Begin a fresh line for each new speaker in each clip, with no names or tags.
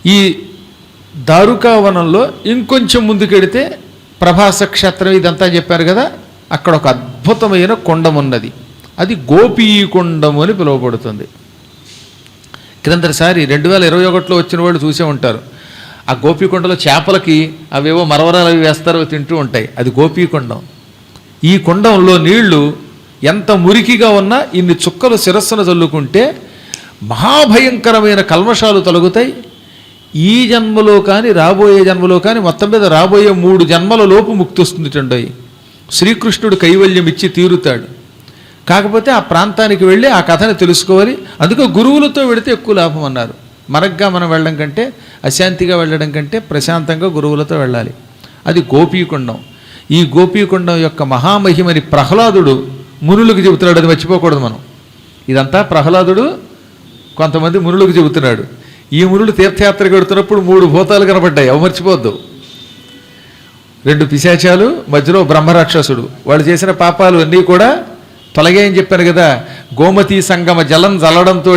ఈ దారుకావనంలో ఇంకొంచెం ముందుకెడితే ప్రభాస క్షేత్రం ఇదంతా చెప్పారు కదా, అక్కడ ఒక అద్భుతమైన కొండం ఉన్నది. అది గోపీకొండము అని పిలువబడుతుంది. క్రిందటిసారి 2021లో వచ్చిన వాళ్ళు చూసే ఉంటారు. ఆ గోపీకొండలో చేపలకి అవేవో మరవరాలు అవి వేస్తారో తింటూ ఉంటాయి. అది గోపీకొండం. ఈ కొండంలో నీళ్లు ఎంత మురికిగా ఉన్నా ఇన్ని చుక్కలు శిరస్సున చల్లుకుంటే మహాభయంకరమైన కల్మషాలు తొలగుతాయి. ఈ జన్మలో కానీ రాబోయే జన్మలో కానీ మొత్తం మీద రాబోయే 3 జన్మల లోపు ముక్తి వస్తుందిటండి. శ్రీకృష్ణుడు కైవల్యం ఇచ్చి తీరుతాడు. కాకపోతే ఆ ప్రాంతానికి వెళ్ళి ఆ కథను తెలుసుకోవాలి. అందుకే గురువులతో వెళితే ఎక్కువ లాభం అన్నారు. మనగ్గా మనం వెళ్ళడం కంటే, అశాంతిగా వెళ్ళడం కంటే ప్రశాంతంగా గురువులతో వెళ్ళాలి. అది గోపీకొండం. ఈ గోపీకొండం యొక్క మహామహిమని ప్రహ్లాదుడు మునులకు చెబుతున్నాడు. అది మర్చిపోకూడదు మనం. ఇదంతా ప్రహ్లాదుడు కొంతమంది మునులకు చెబుతున్నాడు. ఈ మునులు తీర్థయాత్రకు వెడుతున్నప్పుడు 3 భూతాలు కనబడ్డాయి, అవి మర్చిపోద్దు. 2 పిశాచాలు, మధ్యలో బ్రహ్మరాక్షసుడు. వాళ్ళు చేసిన పాపాలు అన్నీ కూడా తొలగాయని చెప్పాను కదా. గోమతీ సంగమ జలం జల్లడంతో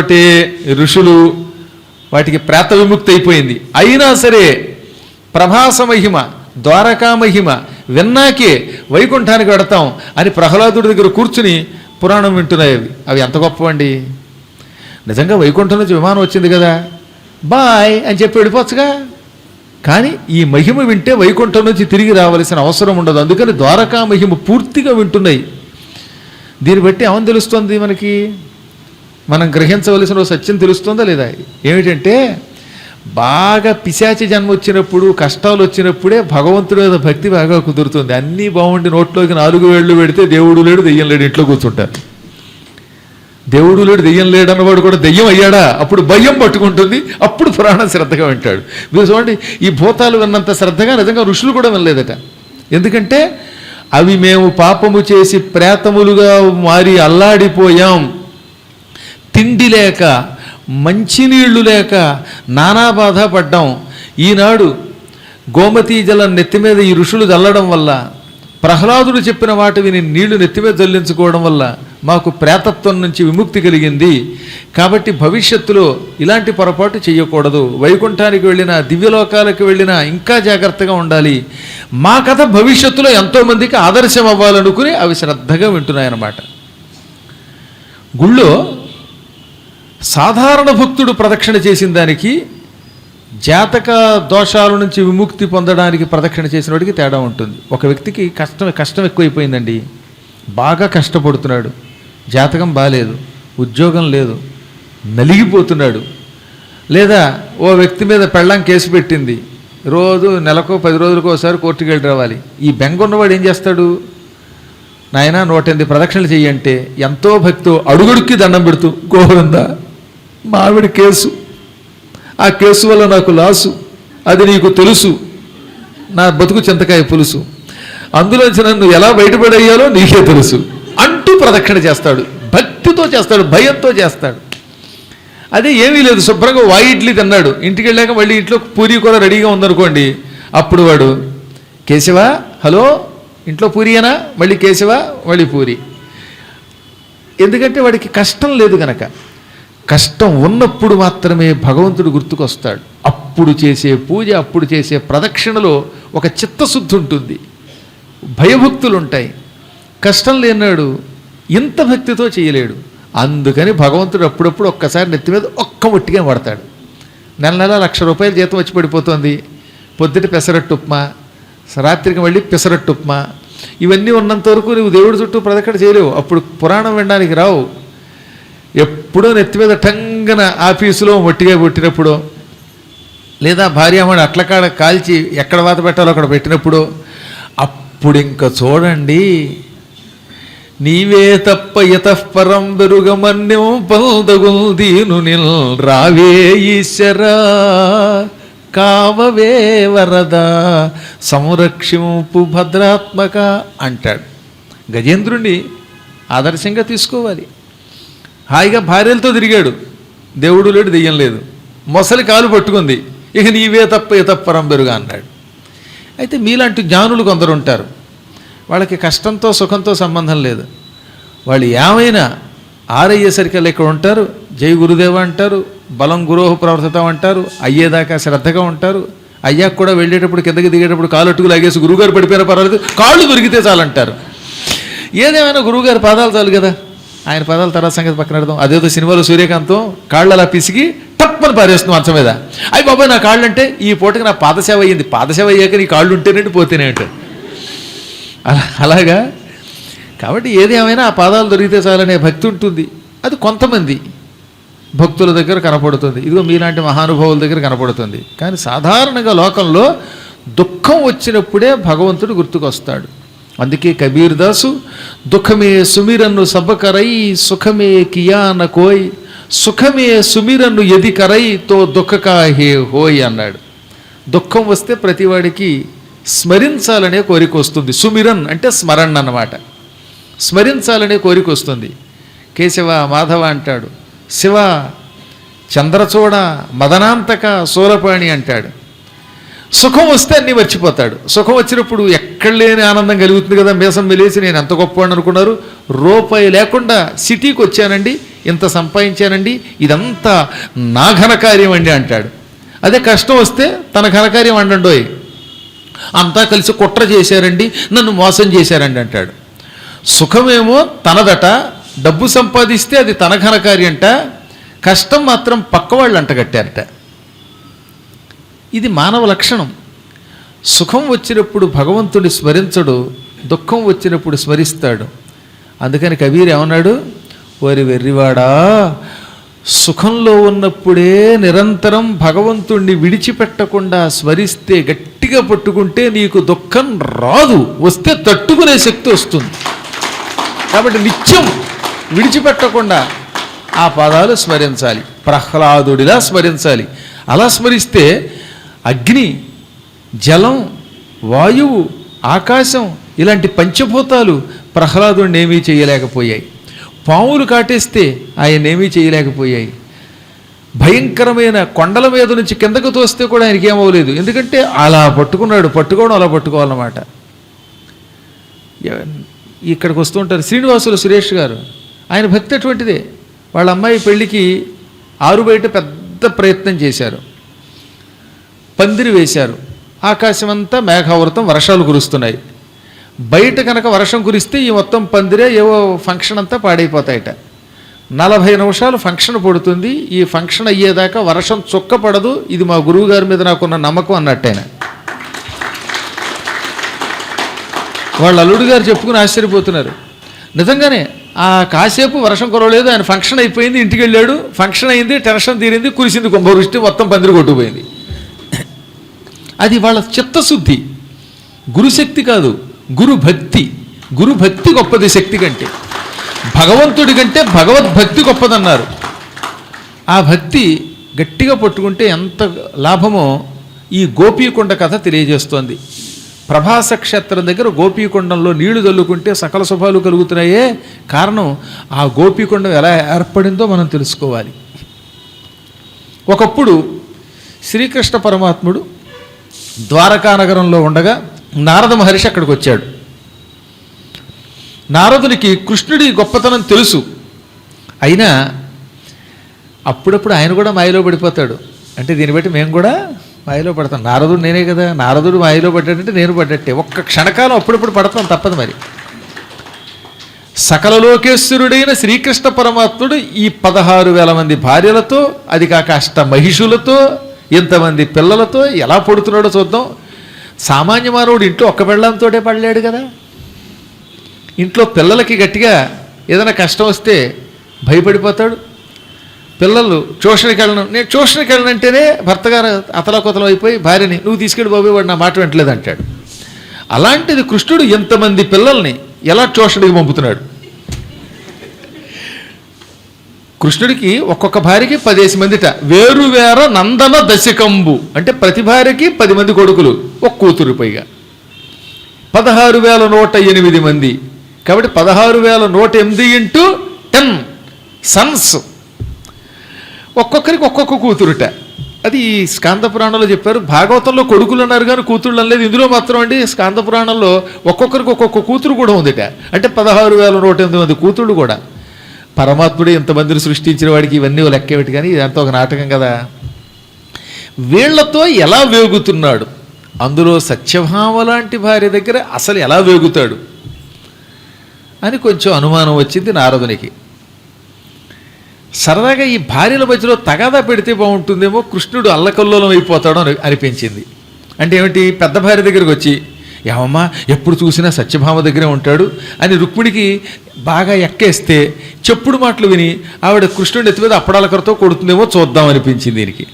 ఋషులు వాటికి ప్రేత విముక్తి అయిపోయింది. అయినా సరే ప్రభాస మహిమ, ద్వారకా మహిమ విన్నాకే వైకుంఠానికి వెడతాం అని ప్రహ్లాదుడి దగ్గర కూర్చుని పురాణం వింటున్నాయి. అవి ఎంత గొప్పవండి. నిజంగా వైకుంఠం నుంచి విమానం వచ్చింది కదా, బాయ్ అని చెప్పి వెళ్ళిపోవచ్చుగా. కానీ ఈ మహిమ వింటే వైకుంఠం నుంచి తిరిగి రావాల్సిన అవసరం ఉండదు. అందుకని ద్వారకా మహిమ పూర్తిగా వింటున్నాయి. దీన్ని బట్టి ఏమని తెలుస్తుంది మనకి? మనం గ్రహించవలసిన సత్యం తెలుస్తుందా లేదా? ఏమిటంటే బాగా పిశాచి జన్మ వచ్చినప్పుడు, కష్టాలు వచ్చినప్పుడే భగవంతుడి మీద భక్తి బాగా కుదురుతుంది. అన్నీ బాగుండి నోట్లోకి 4 వేళ్ళు పెడితే దేవుడు లేడు దెయ్యం లేడు ఇంట్లో కూర్చుంటారు. దేవుడు లేడు దెయ్యం లేడు అన్నవాడు కూడా దెయ్యం అయ్యాడా అప్పుడు భయం పట్టుకుంటుంది. అప్పుడు పురాణం శ్రద్ధగా వింటాడు. మీరు చూడండి, ఈ భూతాలు విన్నంత శ్రద్ధగా నిజంగా ఋషులు కూడా వినలేదట. ఎందుకంటే అవి మేము పాపము చేసి ప్రేతములుగా మారి అల్లాడిపోయాం, తిండి లేక మంచినీళ్లు లేక నానా బాధ పడ్డాం. ఈనాడు గోమతీ జలం నెత్తి మీద ఈ ఋషులు చల్లడం వల్ల, ప్రహ్లాదుడు చెప్పిన మాట విని నీళ్లు నెత్తి మీద జల్లించుకోవడం వల్ల మాకు ప్రేతత్వం నుంచి విముక్తి కలిగింది. కాబట్టి భవిష్యత్తులో ఇలాంటి పొరపాటు చేయకూడదు. వైకుంఠానికి వెళ్ళినా, దివ్యలోకాలకు వెళ్ళినా ఇంకా జాగ్రత్తగా ఉండాలి. మా కథ భవిష్యత్తులో ఎంతోమందికి ఆదర్శం అవ్వాలనుకుని అవి శ్రద్ధగా వింటున్నాయన్నమాట. గుళ్ళో సాధారణ భక్తుడు ప్రదక్షిణ చేసిన దానికి, జాతక దోషాల నుంచి విముక్తి పొందడానికి ప్రదక్షిణ చేసిన వాడికి తేడా ఉంటుంది. ఒక వ్యక్తికి కష్టం ఎక్కువైపోయిందండి, బాగా కష్టపడుతున్నాడు, జాతకం బాలేదు, ఉద్యోగం లేదు, నలిగిపోతున్నాడు. లేదా ఓ వ్యక్తి మీద పెళ్ళాం కేసు పెట్టింది, రోజు నెలకో 10 రోజులకో ఒకసారి కోర్టుకు వెళ్ళి రావాలి. ఈ బెంగ ఉన్నవాడు ఏం చేస్తాడు? నాయన 108 ప్రదక్షిణలు చెయ్యంటే ఎంతో భక్తితో అడుగుడుక్కి దండం పెడుతూ, గోవిందా మా ఆవిడ కేసు, ఆ కేసు వల్ల నాకు లాసు, అది నీకు తెలుసు, నా బతుకు చింతకాయ పులుసు, అందులోంచి నన్ను ఎలా బయటపడేయాలో నీకే తెలుసు అంటూ ప్రదక్షిణ చేస్తాడు. భక్తితో చేస్తాడు, భయంతో చేస్తాడు. అదే ఏమీ లేదు, శుభ్రంగా ఇడ్లీ తిన్నాడు, ఇంటికి వెళ్ళాక మళ్ళీ ఇంట్లో పూరీ కూర రెడీగా ఉందనుకోండి, అప్పుడు వాడు కేశవ హలో ఇంట్లో పూరీయేనా, మళ్ళీ కేశవ మళ్ళీ పూరి. ఎందుకంటే వాడికి కష్టం లేదు కనుక. కష్టం ఉన్నప్పుడు మాత్రమే భగవంతుడు గుర్తుకొస్తాడు. అప్పుడు చేసే పూజ, అప్పుడు చేసే ప్రదక్షిణలో ఒక చిత్తశుద్ధి ఉంటుంది, భయభక్తులు ఉంటాయి. కష్టం లేనాడు ఇంత భక్తితో చేయలేడు. అందుకని భగవంతుడు అప్పుడప్పుడు ఒక్కసారి నెత్తి మీద ఒక్క ముట్టిగా పడతాడు. నెల 1,00,000 రూపాయల జీతం వచ్చి పడిపోతుంది. పొద్దుట పెసరట్టు ఉప్మా, రాత్రికి మళ్ళీ పెసరట్టు ఉప్మా, ఇవన్నీ ఉన్నంత వరకు నువ్వు దేవుడి చుట్టూ ప్రదక్షిణ చేయలేవు. అప్పుడు పురాణం వినడానికి రావు. ఎప్పుడో నెత్తి మీద టంగన ఆఫీసులో మట్టిగా కొట్టినప్పుడు, లేదా భార్యామణి అట్లకాడ కాల్చి ఎక్కడ వాత పెట్టాలో అక్కడ పెట్టినప్పుడు, అప్పుడు ఇంకా చూడండి, నీవే తప్ప యతఃపరం బెరుగమన్యం పల్దగుల్దీను నిల్ రావే ఈశ్వరా కావవే వరద సంరక్షింపు భద్రాత్మక అంటాడు. గజేంద్రుణ్ణి ఆదర్శంగా తీసుకోవాలి. హాయిగా భార్యలతో తిరిగాడు, దేవుడు లేడు దెయ్యం లేదు, మొసలి కాలు పట్టుకుంది, ఇక నీవే తప్ప యతఃపరం బెరుగా అన్నాడు. అయితే మీలాంటి జ్ఞానులు కొందరు ఉంటారు, వాళ్ళకి కష్టంతో సుఖంతో సంబంధం లేదు. వాళ్ళు ఏమైనా ఆరయ్యేసరికి ఇక్కడ ఉంటారు, జై గురుదేవ అంటారు, బలం గురోహ ప్రవర్తితం అంటారు. అయ్యేదాకా శ్రద్ధగా ఉంటారు. అయ్యాక కూడా వెళ్ళేటప్పుడు కిందకి దిగేటప్పుడు కాలు అట్టుకు లాగేసి గురువుగారు పడిపోయినా పర్వాలేదు, కాళ్ళు దొరికితే చాలంటారు. ఏదేమైనా గురువుగారి పాదాలు చాలు కదా. ఆయన పాదాల తర్వాత సంగతి పక్కన పెడదాం. అదేదో సినిమాలో సూర్యకాంతం కాళ్ళు అలా పిసికి టప్పని పారేస్తుంది మంచం మీద. అయ్యి బాబాయ్ నా కాళ్ళు అంటే ఈ పూటకి నా పాదసేవ అయ్యింది, పాదసేవ అయ్యాక నీ కాళ్ళు ఉంటేనంటే పోతేనే అంటారు. అలాగా. కాబట్టి ఏదేమైనా ఆ పాదాలు దొరికితే చాలనే భక్తి ఉంటుంది. అది కొంతమంది భక్తుల దగ్గర కనపడుతుంది, ఇదిగో మీలాంటి మహానుభావుల దగ్గర కనపడుతుంది. కానీ సాధారణంగా లోకంలో దుఃఖం వచ్చినప్పుడే భగవంతుడు గుర్తుకొస్తాడు. అందుకే కబీర్ దాసు దుఃఖమే సుమిరన్ను సబ్బకరై సుఖమే కియాన కోయ్, సుఖమే సుమిరన్ను ఎది కరై తో దుఃఖకా హే హోయ్ అన్నాడు. దుఃఖం వస్తే ప్రతివాడికి స్మరించాలనే కోరిక వస్తుంది. సుమిరన్ అంటే స్మరణ అన్నమాట. స్మరించాలనే కోరిక వస్తుంది. కేశవ మాధవ అంటాడు, శివ చంద్రచూడ మదనాంతక సూలపాణి అంటాడు. సుఖం వస్తే అన్నీ మర్చిపోతాడు. సుఖం వచ్చినప్పుడు ఎక్కడ లేని ఆనందం కలుగుతుంది కదా. మీసం వెలేసి నేను ఎంత గొప్పవాడిని అనుకున్నారు, రూపాయి లేకుండా సిటీకి వచ్చానండి, ఇంత సంపాదించానండి, ఇదంతా నా ఘనకార్యం అండి అంటాడు. అదే కష్టం వస్తే తన ఘనకార్యం అండండోయ్, అంతా కలిసి కుట్ర చేశారండి, నన్ను మోసం చేశారండి అంటాడు. సుఖమేమో తనదట, డబ్బు సంపాదిస్తే అది తన ఘనకార్యంట, కష్టం మాత్రం పక్కవాళ్ళు అంటగట్టారట. ఇది మానవ లక్షణం. సుఖం వచ్చినప్పుడు భగవంతుడి స్మరించడు, దుఃఖం వచ్చినప్పుడు స్మరిస్తాడు. అందుకని కబీర్ ఏమన్నాడు, ఓరి వెర్రివాడా, సుఖంలో ఉన్నప్పుడే నిరంతరం భగవంతుణ్ణి విడిచిపెట్టకుండా స్మరిస్తే, గట్టిగా పట్టుకుంటే నీకు దుఃఖం రాదు, వస్తే తట్టుకునే శక్తి వస్తుంది. కాబట్టి నిత్యం విడిచిపెట్టకుండా ఆ పదాలు స్మరించాలి, ప్రహ్లాదుడిలా స్మరించాలి. అలా స్మరిస్తే అగ్ని, జలం, వాయువు, ఆకాశం ఇలాంటి పంచభూతాలు ప్రహ్లాదుడిని ఏమీ చేయలేకపోయాయి. పాములు కాటేస్తే ఆయన ఏమీ చేయలేకపోయాయి. భయంకరమైన కొండల మీద నుంచి కిందకు తోస్తే కూడా ఆయనకి ఏమవ్వలేదు. ఎందుకంటే అలా పట్టుకున్నాడు, పట్టుకోవడం అలా పట్టుకోవాలన్నమాట. ఇక్కడికి వస్తూ ఉంటారు శ్రీనివాసులు సురేష్ గారు, ఆయన భక్తి అటువంటిదే. వాళ్ళ అమ్మాయి పెళ్ళికి ఆరు బయట పెద్ద ప్రయత్నం చేశారు, పందిరి వేశారు, ఆకాశం అంతా మేఘావృతం, వర్షాలు కురుస్తున్నాయి. బయట కనుక వర్షం కురిస్తే ఈ మొత్తం పందిరే ఏవో ఫంక్షన్ అంతా పాడైపోతాయట. 40 నిమిషాలు ఫంక్షన్ పడుతుంది, ఈ ఫంక్షన్ అయ్యేదాకా వర్షం చుక్క పడదు, ఇది మా గురువు గారి మీద నాకున్న నమ్మకం అన్నట్టయినా. వాళ్ళ అల్లుడు గారు చెప్పుకుని ఆశ్చర్యపోతున్నారు. నిజంగానే ఆ కాసేపు వర్షం కురవలేదు, ఆయన ఫంక్షన్ అయిపోయింది, ఇంటికి వెళ్ళాడు, ఫంక్షన్ అయింది, టెన్షన్ తీరింది, కురిసింది కుంభవృష్టి, మొత్తం పందిరి కొట్టుకుపోయింది. అది వాళ్ళ చిత్తశుద్ధి, గురుశక్తి కాదు, గురు భక్తి. గురు భక్తి గొప్పది శక్తి కంటే, భగవంతుడి కంటే భగవద్భక్తి గొప్పదన్నారు. ఆ భక్తి గట్టిగా పట్టుకుంటే ఎంత లాభమో ఈ గోపీకొండ కథ తెలియజేస్తోంది. ప్రభాస క్షేత్రం దగ్గర గోపీకొండంలో నీళ్లు చల్లుకుంటే సకల శుభాలు కలుగుతున్నాయే, కారణం ఆ గోపీకొండం ఎలా ఏర్పడిందో మనం తెలుసుకోవాలి. ఒకప్పుడు శ్రీకృష్ణ పరమాత్ముడు ద్వారకా నగరంలో ఉండగా నారద మహర్షి అక్కడికి వచ్చాడు. నారదునికి కృష్ణుడి గొప్పతనం తెలుసు, అయినా అప్పుడప్పుడు ఆయన కూడా మాయలో పడిపోతాడు. అంటే దీన్ని బట్టి మేము కూడా మాయలో పడతాం. నారదుడు నేనే కదా, నారదుడు మాయలో పడ్డాడంటే నేను పడ్డట్టే. ఒక్క క్షణకాలం అప్పుడప్పుడు పడతాం, తప్పదు. మరి సకల లోకేశ్వరుడైన శ్రీకృష్ణ పరమాత్ముడు ఈ 16,000 మంది భార్యలతో, అది కాక అష్ట మహిషులతో, ఇంతమంది పిల్లలతో ఎలా పడుతున్నాడో చూద్దాం. సామాన్య మానవుడు ఇంట్లో ఒక్క పెళ్ళంతోటే పడలేడు కదా. ఇంట్లో పిల్లలకి గట్టిగా ఏదైనా కష్టం వస్తే భయపడిపోతాడు. పిల్లలు ట్యూషన్కి వెళ్ళడం, నేను ట్యూషన్కి వెళ్ళనంటేనే భర్త గారు అతలకొతలం అయిపోయి భార్యని నువ్వు తీసుకెళ్ళి బాబు, వాడు నా మాట వింటలేదు అంటాడు. అలాంటిది కృష్ణుడు ఎంతమంది పిల్లల్ని ఎలా ట్యూషన్కి పంపుతున్నాడు. కృష్ణుడికి ఒక్కొక్క భార్యకి 10 మందిట, వేరువేర నందన దశకంబు, అంటే ప్రతి భార్యకి 10 మంది కొడుకులు, ఒక కూతురు, పైగా 16,108 మంది. కాబట్టి 16,108 ఇంటూ 10 సన్స్, ఒక్కొక్కరికి ఒక్కొక్క కూతురుట. అది స్కాంద పురాణంలో చెప్పారు. భాగవతంలో కొడుకులు అన్నారు కానీ కూతుళ్ళు అనలేదు. ఇందులో మాత్రం అండి స్కాంద పురాణంలో ఒక్కొక్కరికి ఒక్కొక్క కూతురు కూడా ఉందిట. అంటే 16,108 మంది కూతుళ్ళు కూడా. పరమాత్ముడే ఇంతమందిని సృష్టించిన వాడికి ఇవన్నీ లెక్కేమిటి, కానీ ఇదంతా ఒక నాటకం కదా. వీళ్లతో ఎలా వేగుతున్నాడు, అందులో సత్యభామ లాంటి భార్య దగ్గర అసలు ఎలా వేగుతాడు అని కొంచెం అనుమానం వచ్చింది నారదునికి. సరదాగా ఈ భార్యల మధ్యలో తగాదా పెడితే బాగుంటుందేమో, కృష్ణుడు అల్లకల్లోలం అయిపోతాడో అనిపించింది. అంటే ఏమిటి, పెద్ద భార్య దగ్గరికి వచ్చి ఏమమ్మా ఎప్పుడు చూసినా సత్యభామ దగ్గరే ఉంటాడు అని రుక్మిణికి బాగా ఎక్కేస్తే చెప్పుడు మాటలు విని ఆవిడ కృష్ణుడి ఎత్తి మీద అప్పడాలకరతో కొడుతుందేమో చూద్దాం అనిపించింది దీనికి.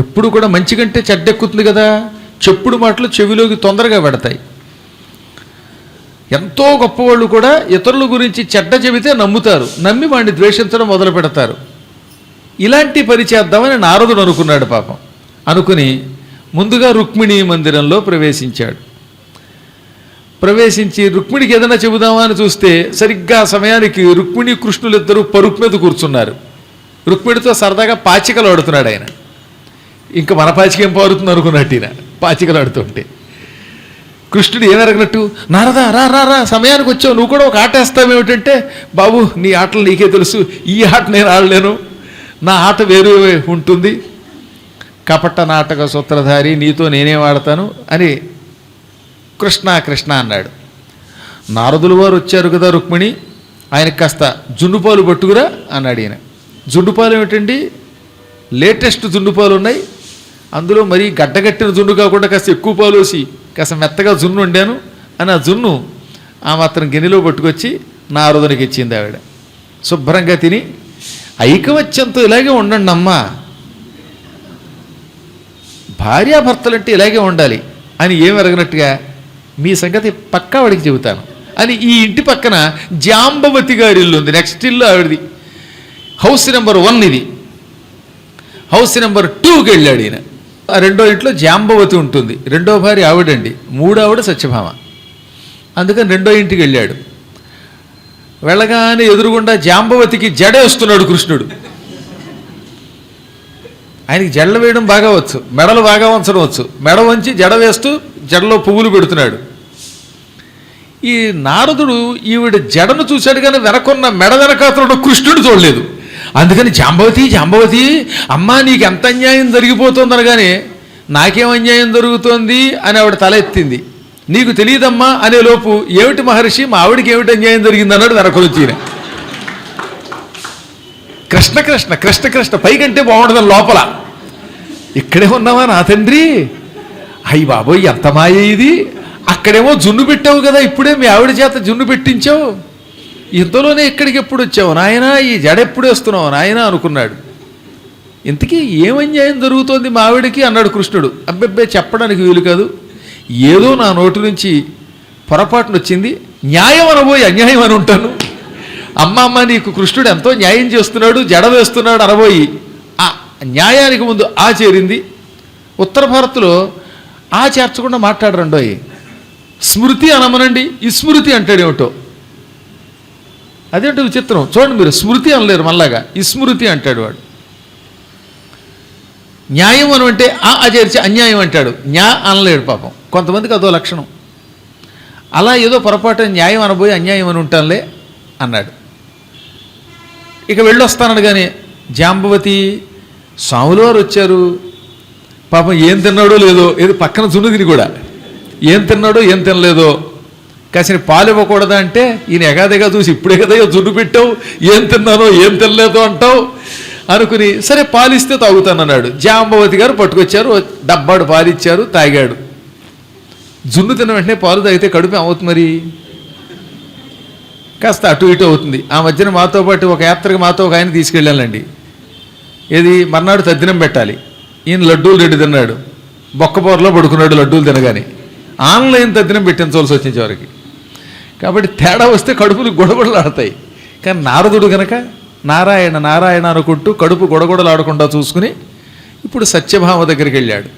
ఎప్పుడు కూడా మంచి కంటే చెడ్డెక్కుతుంది కదా, చెప్పుడు మాటలు చెవిలోకి తొందరగా పెడతాయి. ఎంతో గొప్పవాళ్ళు కూడా ఇతరుల గురించి చెడ్డ చెబితే నమ్ముతారు, నమ్మి వాడిని ద్వేషించడం మొదలు పెడతారు. ఇలాంటి పని చేద్దామని నారదుడు అనుకున్నాడు పాపం. అనుకుని ముందుగా రుక్మిణీ మందిరంలో ప్రవేశించాడు. ప్రవేశించి రుక్మిణికి ఏదైనా చెబుదామా అని చూస్తే సరిగ్గా సమయానికి రుక్మిణి కృష్ణులు ఇద్దరు పరుపు మీద కూర్చున్నారు. రుక్మిణితో సరదాగా పాచికలు ఆడుతున్నాడు ఆయన. ఇంకా మన పాచిక ఏం పారుతుంది అనుకున్నట్టు ఈయన పాచికలు ఆడుతుంటే కృష్ణుడు ఏమరగినట్టు, నారదా రా రా రా సమయానికి వచ్చావు, నువ్వు కూడా ఒక ఆట వేస్తావేమిటంటే, బాబు నీ ఆటలు నీకే తెలుసు, ఈ ఆట నేను ఆడలేను, నా ఆట వేరు ఉంటుంది, కపట నాటక సూత్రధారి, నీతో నేనే వాడతాను అని కృష్ణ కృష్ణ అన్నాడు. నారదుల వారు వచ్చారు కదా రుక్మిణి, ఆయనకు కాస్త జున్నుపాలు పట్టుకురా అన్నాడు ఈయన. జున్నుపాలు ఏమిటండి, లేటెస్ట్ జున్నుపాలు ఉన్నాయి, అందులో మరీ గడ్డగట్టిన జున్ను కాకుండా కాస్త ఎక్కువ పాలు వేసి కాస్త మెత్తగా జున్ను వండాను అని ఆ జున్ను ఆ మాత్రం గిన్నెలో పట్టుకొచ్చి నారదునికి ఇచ్చింది ఆవిడ. శుభ్రంగా తిని ఐకమత్యంతో ఇలాగే ఉండండి అమ్మా, భార్యాభర్తలంటే ఇలాగే ఉండాలి అని ఏమి ఎరగనట్టుగా మీ సంగతి పక్కా వాడికి చెబుతాను అని ఈ ఇంటి పక్కన జాంబవతి గారి ఇల్లు ఉంది, నెక్స్ట్ ఇల్లు ఆవిడది. హౌస్ నెంబర్ 1 ఇది. హౌస్ నెంబర్ 2కి వెళ్ళాడు ఈయన. ఆ రెండో ఇంట్లో జాంబవతి ఉంటుంది, రెండో భార్య ఆవిడండి, మూడో ఆవిడ సత్యభామ. అందుకని రెండో ఇంటికి వెళ్ళాడు. వెళ్ళగానే ఎదురుగుండా జాంబవతికి జడ వేస్తున్నాడు కృష్ణుడు. ఆయనకి జడలు వేయడం బాగా వచ్చు, మెడలు బాగా వంచడం వచ్చు. మెడ వంచి జడ వేస్తూ జడలో పువ్వులు పెడుతున్నాడు. ఈ నారదుడు ఈవిడ జడను చూశాడు కానీ వెనకున్న మెడ వెనకాతలు కృష్ణుడు చూడలేదు. అందుకని జాంబవతి జాంబవతి అమ్మా నీకు ఎంత అన్యాయం జరిగిపోతుంది అనగానే నాకేం అన్యాయం జరుగుతోంది అని ఆవిడ తల ఎత్తింది. నీకు తెలియదమ్మా అనే లోపు ఏమిటి మహర్షి మా ఆవిడికి ఏమిటి అన్యాయం జరిగింది అన్నాడు వెనకొచ్చి. కృష్ణ కృష్ణ కృష్ణ కృష్ణ పైకంటే బాగుండదు లోపల. ఇక్కడే ఉన్నావా నా తండ్రి, అయ్యి బాబోయ్ ఎంత మాయ ఇది, అక్కడేమో జున్ను పెట్టావు కదా, ఇప్పుడే మీ ఆవిడ చేత జున్ను పెట్టించావు, ఇంతలోనే ఇక్కడికి ఎప్పుడు వచ్చావు నాయన, ఈ జడ ఎప్పుడు వేస్తున్నావు నాయన అనుకున్నాడు. ఇంతకీ ఏమన్యాయం జరుగుతోంది మా ఆవిడికి అన్నాడు కృష్ణుడు. అబ్బెబ్బే చెప్పడానికి వీలు కాదు, ఏదో నా నోటి నుంచి పొరపాటును వచ్చింది, న్యాయం అనబోయి అన్యాయం అని ఉంటాను. అమ్మ నీకు కృష్ణుడు ఎంతో న్యాయం చేస్తున్నాడు, జడ వేస్తున్నాడు అనబోయి ఆ న్యాయానికి ముందు ఆ చేరింది. ఉత్తర భారత్లో ఆ చేర్చకుండా మాట్లాడరండోయ్, స్మృతి అనమనండి, విస్మృతి అంటాడేమిటో, అదేంటో విచిత్రం చూడండి మీరు. స్మృతి అనలేరు, మళ్ళాగా విస్మృతి అంటాడు వాడు. న్యాయం అని అంటే ఆ చేర్చి అన్యాయం అంటాడు, న్యా అనలేడు పాపం. కొంతమందికి అదో లక్షణం. అలా ఏదో పొరపాటు న్యాయం అనబోయి అన్యాయం అని ఉంటానులే అన్నాడు. ఇక వెళ్ళొస్తానడు. జాంబవతి స్వాములు వారు వచ్చారు, పాపం ఏం తిన్నాడో లేదో, ఏదో పక్కన జున్ను తిని కూడా ఏం తిన్నాడో ఏం తినలేదో, కాసిన పాలు ఇవ్వకూడదా అంటే ఈయన ఎగాదిగా చూసి ఇప్పుడే కదా జున్ను పెట్టావు, ఏం తిన్నానో ఏం తినలేదో అంటావు అనుకుని సరే పాలిస్తే తాగుతానన్నాడు. జాంబవతి గారు పట్టుకొచ్చారు, డబ్బాడు పాలు ఇచ్చారు, తాగాడు. జున్ను తిన్న వెంటనే పాలు తాగితే కడుపు అవుతుంది, మరి కాస్త అటు ఇటు అవుతుంది. ఆ మధ్యన మాతో పాటు ఒక యాత్రకు మాతో ఒక ఆయన తీసుకెళ్ళాలండి. ఏది మర్నాడు తద్దినం పెట్టాలి, ఈయన లడ్డూలు 2 తిన్నాడు, బొక్కపూరలో పడుకున్నాడు లడ్డూలు తినగానే. ఆన్లైన్ తద్దినం పెట్టించవలసి వచ్చింది చివరికి. కాబట్టి తేడా వస్తే కడుపులు గొడగొడలాడతాయి. కానీ నారదుడు గనక నారాయణ నారాయణ అనుకుంటూ కడుపు గొడగొడలాడకుండా చూసుకుని ఇప్పుడు సత్యభామ దగ్గరికి వెళ్ళాడు.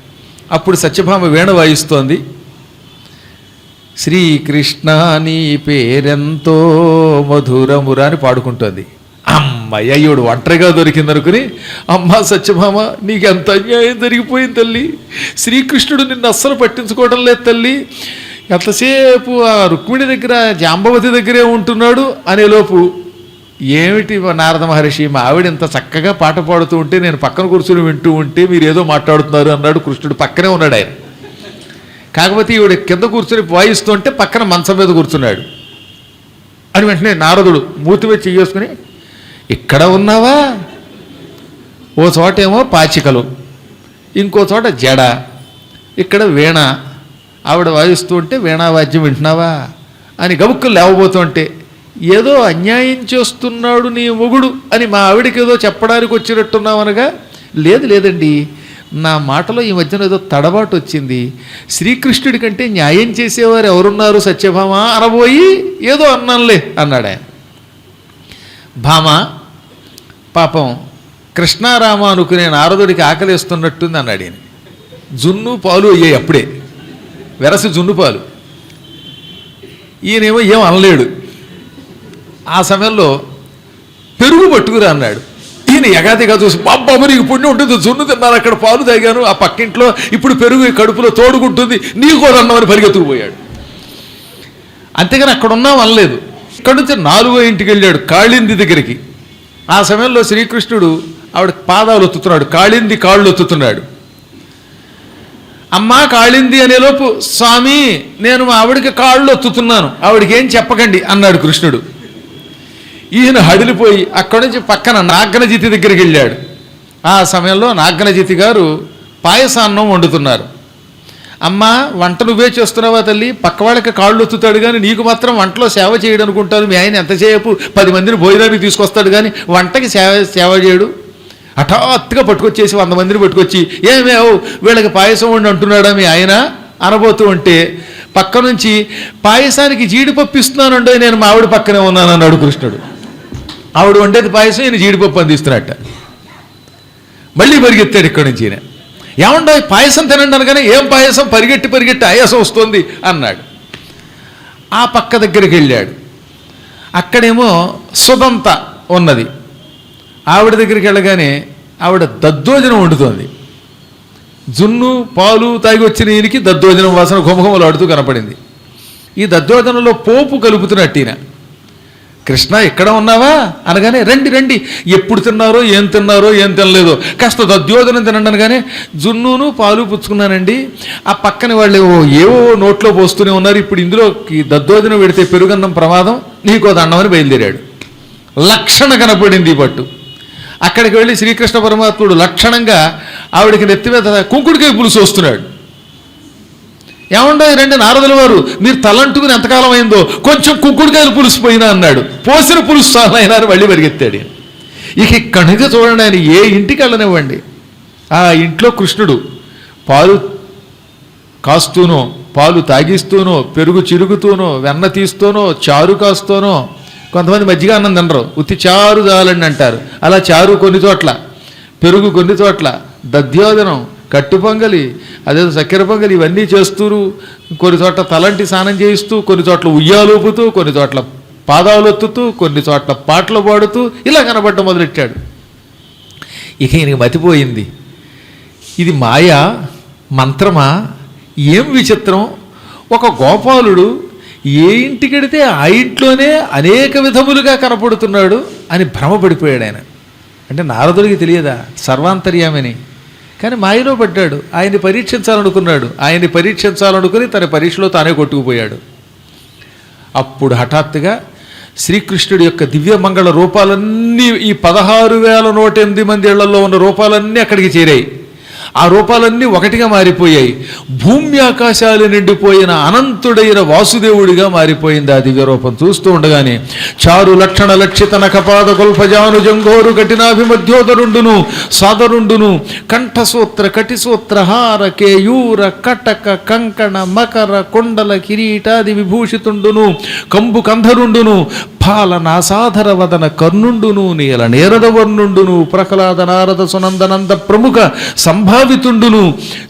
అప్పుడు సత్యభామ వీణ వాయిస్తోంది. శ్రీకృష్ణ నీ పేరెంతో మధురమురా అని పాడుకుంటోంది. అమ్మయ్య ఈవిడు ఒంటరిగా దొరికిందనుకుని, అమ్మ సత్యభామ నీకు ఎంత అన్యాయం జరిగిపోయింది తల్లి, శ్రీకృష్ణుడు నిన్ను అస్సలు పట్టించుకోవడం లేదు తల్లి, ఎంతసేపు ఆ రుక్మిణి దగ్గర జాంబవతి దగ్గరే ఉంటున్నాడు అనేలోపు ఏమిటి నారద మహర్షి, మా ఆవిడ ఇంత చక్కగా పాట పాడుతూ ఉంటే నేను పక్కన కూర్చుని వింటూ ఉంటే మీరు ఏదో మాట్లాడుతున్నారు అన్నాడు కృష్ణుడు. పక్కనే ఉన్నాడు ఆయన. కాకపోతే ఈవిడ కింద కూర్చుని వాయిస్తుంటే పక్కన మంచం మీద కూర్చున్నాడు అని వెంటనే నారదుడు మూతి మీద చెయ్యేసుకుని, ఇక్కడ ఉన్నావా? ఓ చోటేమో పాచికలు, ఇంకో చోట జడ, ఇక్కడ వీణ, ఆవిడ వాయిస్తూ ఉంటే వీణావాద్యం వింటున్నావా అని గబుక్కులు లేవబోతుంటే, ఏదో అన్యాయం చేస్తున్నాడు నీ మొగుడు అని మా ఆవిడకి ఏదో చెప్పడానికి వచ్చినట్టున్నావనగా, లేదండి, నా మాటలో ఈ మధ్యన ఏదో తడబాటు వచ్చింది. శ్రీకృష్ణుడి కంటే న్యాయం చేసేవారు ఎవరున్నారు సత్యభామ అనబోయి ఏదో అన్నానులే అన్నాడు ఆయన. భామ పాపం కృష్ణారామ అనుకునే నారదుడికి ఆకలిస్తున్నట్టుంది అన్నాడు ఈయన. జున్ను పాలు అయ్యాయి అప్పుడే, వెరసి జున్ను పాలు. ఈయనేమో ఏం అనలేడు. ఆ సమయంలో పెరుగు పట్టుకురా అన్నాడు. ఈయన ఎగాదిగా చూసి, బాబా నీకు పుణ్యం ఉంటుంది, జున్ను తిన్నాను, అక్కడ పాలు తాగాను, ఆ పక్కింట్లో ఇప్పుడు పెరుగు కడుపులో తోడుకుంటుంది, నీకు కూడా అన్నామని పరిగెత్తుకుపోయాడు. అంతేగాని అక్కడ ఉన్నాం అనలేదు. ఇక్కడి నుంచి 4వ ఇంటికి వెళ్ళాడు, కాళింది దగ్గరికి. ఆ సమయంలో శ్రీకృష్ణుడు ఆవిడ పాదాలు ఒత్తుతున్నాడు, కాళింది కాళ్ళు ఒత్తుతున్నాడు. అమ్మా కాళింది అనేలోపు, స్వామి నేను మా ఆవిడికి కాళ్ళు ఒత్తుతున్నాను, ఆవిడికి ఏం చెప్పకండి అన్నాడు కృష్ణుడు. ఈయన హడిలిపోయి అక్కడి నుంచి పక్కన నాగనజితి దగ్గరికి వెళ్ళాడు. ఆ సమయంలో నాగనజితి గారు పాయసాన్నం వండుతున్నారు. అమ్మా వంట నువ్వే చేస్తున్నావా తల్లి? పక్క వాళ్ళకి కాళ్ళు ఒత్తుతాడు కానీ నీకు మాత్రం వంటలో సేవ చేయడు అనుకుంటాను. మీ ఆయన ఎంతసేపు 10 మందిని భోజనానికి తీసుకొస్తాడు కానీ వంటకి సేవ చేయడు. హఠాత్తుగా పట్టుకొచ్చేసి 100 మందిని పట్టుకొచ్చి, ఏమేవు వీళ్ళకి పాయసం వండి అంటున్నాడా మీ ఆయన అనబోతూ ఉంటే, పక్క నుంచి పాయసానికి జీడిపప్పు ఇస్తున్నానండి, నేను మా ఆవిడ పక్కనే ఉన్నాను అన్నాడు కృష్ణుడు. ఆవిడ వండేది పాయసం, ఈయన జీడిపప్పు అందిస్తున్నట్ట. మళ్ళీ పరిగెత్తాడు ఇక్కడి నుంచి ఈయన. ఏమండో పాయసం తినండి అనగానే, ఏం పాయసం, పరిగెట్టి ఆయాసం వస్తుంది అన్నాడు. ఆ పక్క దగ్గరికి వెళ్ళాడు. అక్కడేమో సుదంత ఉన్నది. ఆవిడ దగ్గరికి వెళ్ళగానే ఆవిడ దద్దోజనం వండుతోంది. జున్ను పాలు తాగి వచ్చిన ఈయనకి దద్దోజనం వాసన ఘుమఘుమలాడుతూ కనపడింది. ఈ దద్దోజనంలో పోపు కలుపుతున్నట్టు ఈయన. కృష్ణ ఎక్కడ ఉన్నావా అనగానే, రండి ఎప్పుడు తిన్నారో ఏం తినలేదో కాస్త దద్దోజనం తినండి అనగానే, జున్నును పాలు పుచ్చుకున్నానండి. ఆ పక్కన వాళ్ళు ఏవో నోట్లో పోస్తూనే ఉన్నారు, ఇప్పుడు ఇందులో దద్దోజనం పెడితే పెరుగన్నం ప్రమాదం, నీకో దండమని బయలుదేరాడు. లక్షణ కనపడింది ఈ పట్టు. అక్కడికి వెళ్ళి శ్రీకృష్ణ పరమాత్ముడు లక్షణంగా ఆవిడికి నెత్తి మీద కుంకుడికాయ పులుసు వస్తున్నాడు. ఏమండో రండి నారదుల వారు, మీరు తలంటుకుని ఎంతకాలం అయిందో, కొంచెం కుంకుడికాయలు పులుసు పోయినా అన్నాడు. పోసిన పులుసు చాలైనా అని మళ్ళీ పరిగెత్తాడు. ఇక ఇక్కడి నుంచి చూడండి, ఆయన ఏ ఇంటికి వెళ్ళనివ్వండి, ఆ ఇంట్లో కృష్ణుడు పాలు కాస్తూనో, పాలు తాగిస్తూనో, పెరుగు చిరుగుతూనో, వెన్న తీస్తూనో, చారు కాస్తూనో, కొంతమంది మజ్జిగ అన్నం తినరు, ఉత్తి చారు చాలండి అంటారు. అలా చారు కొన్ని చోట్ల, పెరుగు కొన్ని చోట్ల, దధ్యోదనం, కట్టు పొంగలి, అదేదో చక్కెర పొంగలి, ఇవన్నీ చేస్తూరు. కొన్ని చోట్ల తలంటి స్నానం చేయిస్తూ, కొన్ని చోట్ల ఉయ్యాలూపుతూ, కొన్ని చోట్ల పాదాలు ఎత్తుతూ, కొన్ని చోట్ల పాటలు పాడుతూ ఇలా కనబడటం మొదలెట్టాడు. ఇక ఈయనకి మతిపోయింది. ఇది మాయా మంత్రమా? ఏం విచిత్రం! ఒక గోపాలుడు ఏ ఇంటికెడితే ఆ ఇంట్లోనే అనేక విధములుగా కనపడుతున్నాడు అని భ్రమపడిపోయాడు ఆయన. అంటే నారదుడికి తెలియదా సర్వాంతర్యామని? కానీ మాయలో పడ్డాడు. ఆయన్ని పరీక్షించాలనుకుని తన పరీక్షలో తానే కొట్టుకుపోయాడు. అప్పుడు హఠాత్తుగా శ్రీకృష్ణుడి యొక్క దివ్యమంగళ రూపాలన్నీ, ఈ 16,108 మంది ఇళ్లలో ఉన్న రూపాలన్నీ అక్కడికి చేరాయి. ఆ రూపాలన్నీ ఒకటిగా మారిపోయాయి. భూమి ఆకాశాలు నిండిపోయిన అనంతుడైన వాసుదేవుడిగా మారిపోయింది ఆ దివ్య రూపం. చూస్తూ ఉండగానే చారు లక్షణ లక్షిత నఖపాద గొల్ఫజాను జంఘోరు కఠినాభిమధ్యోదరుండును సాదరుండును కంఠసూత్ర కటిసూత్రహార కేయూర కటక కంకణ మకర కొండల కిరీటాది విభూషితుండును కంబు కంధరుండును ఫాల నాసాధర వదన కర్ణుండును నీల నేరద వర్ణుండును ప్రహ్లాద నారద సునందనంద ప్రముఖ సంభావితుండును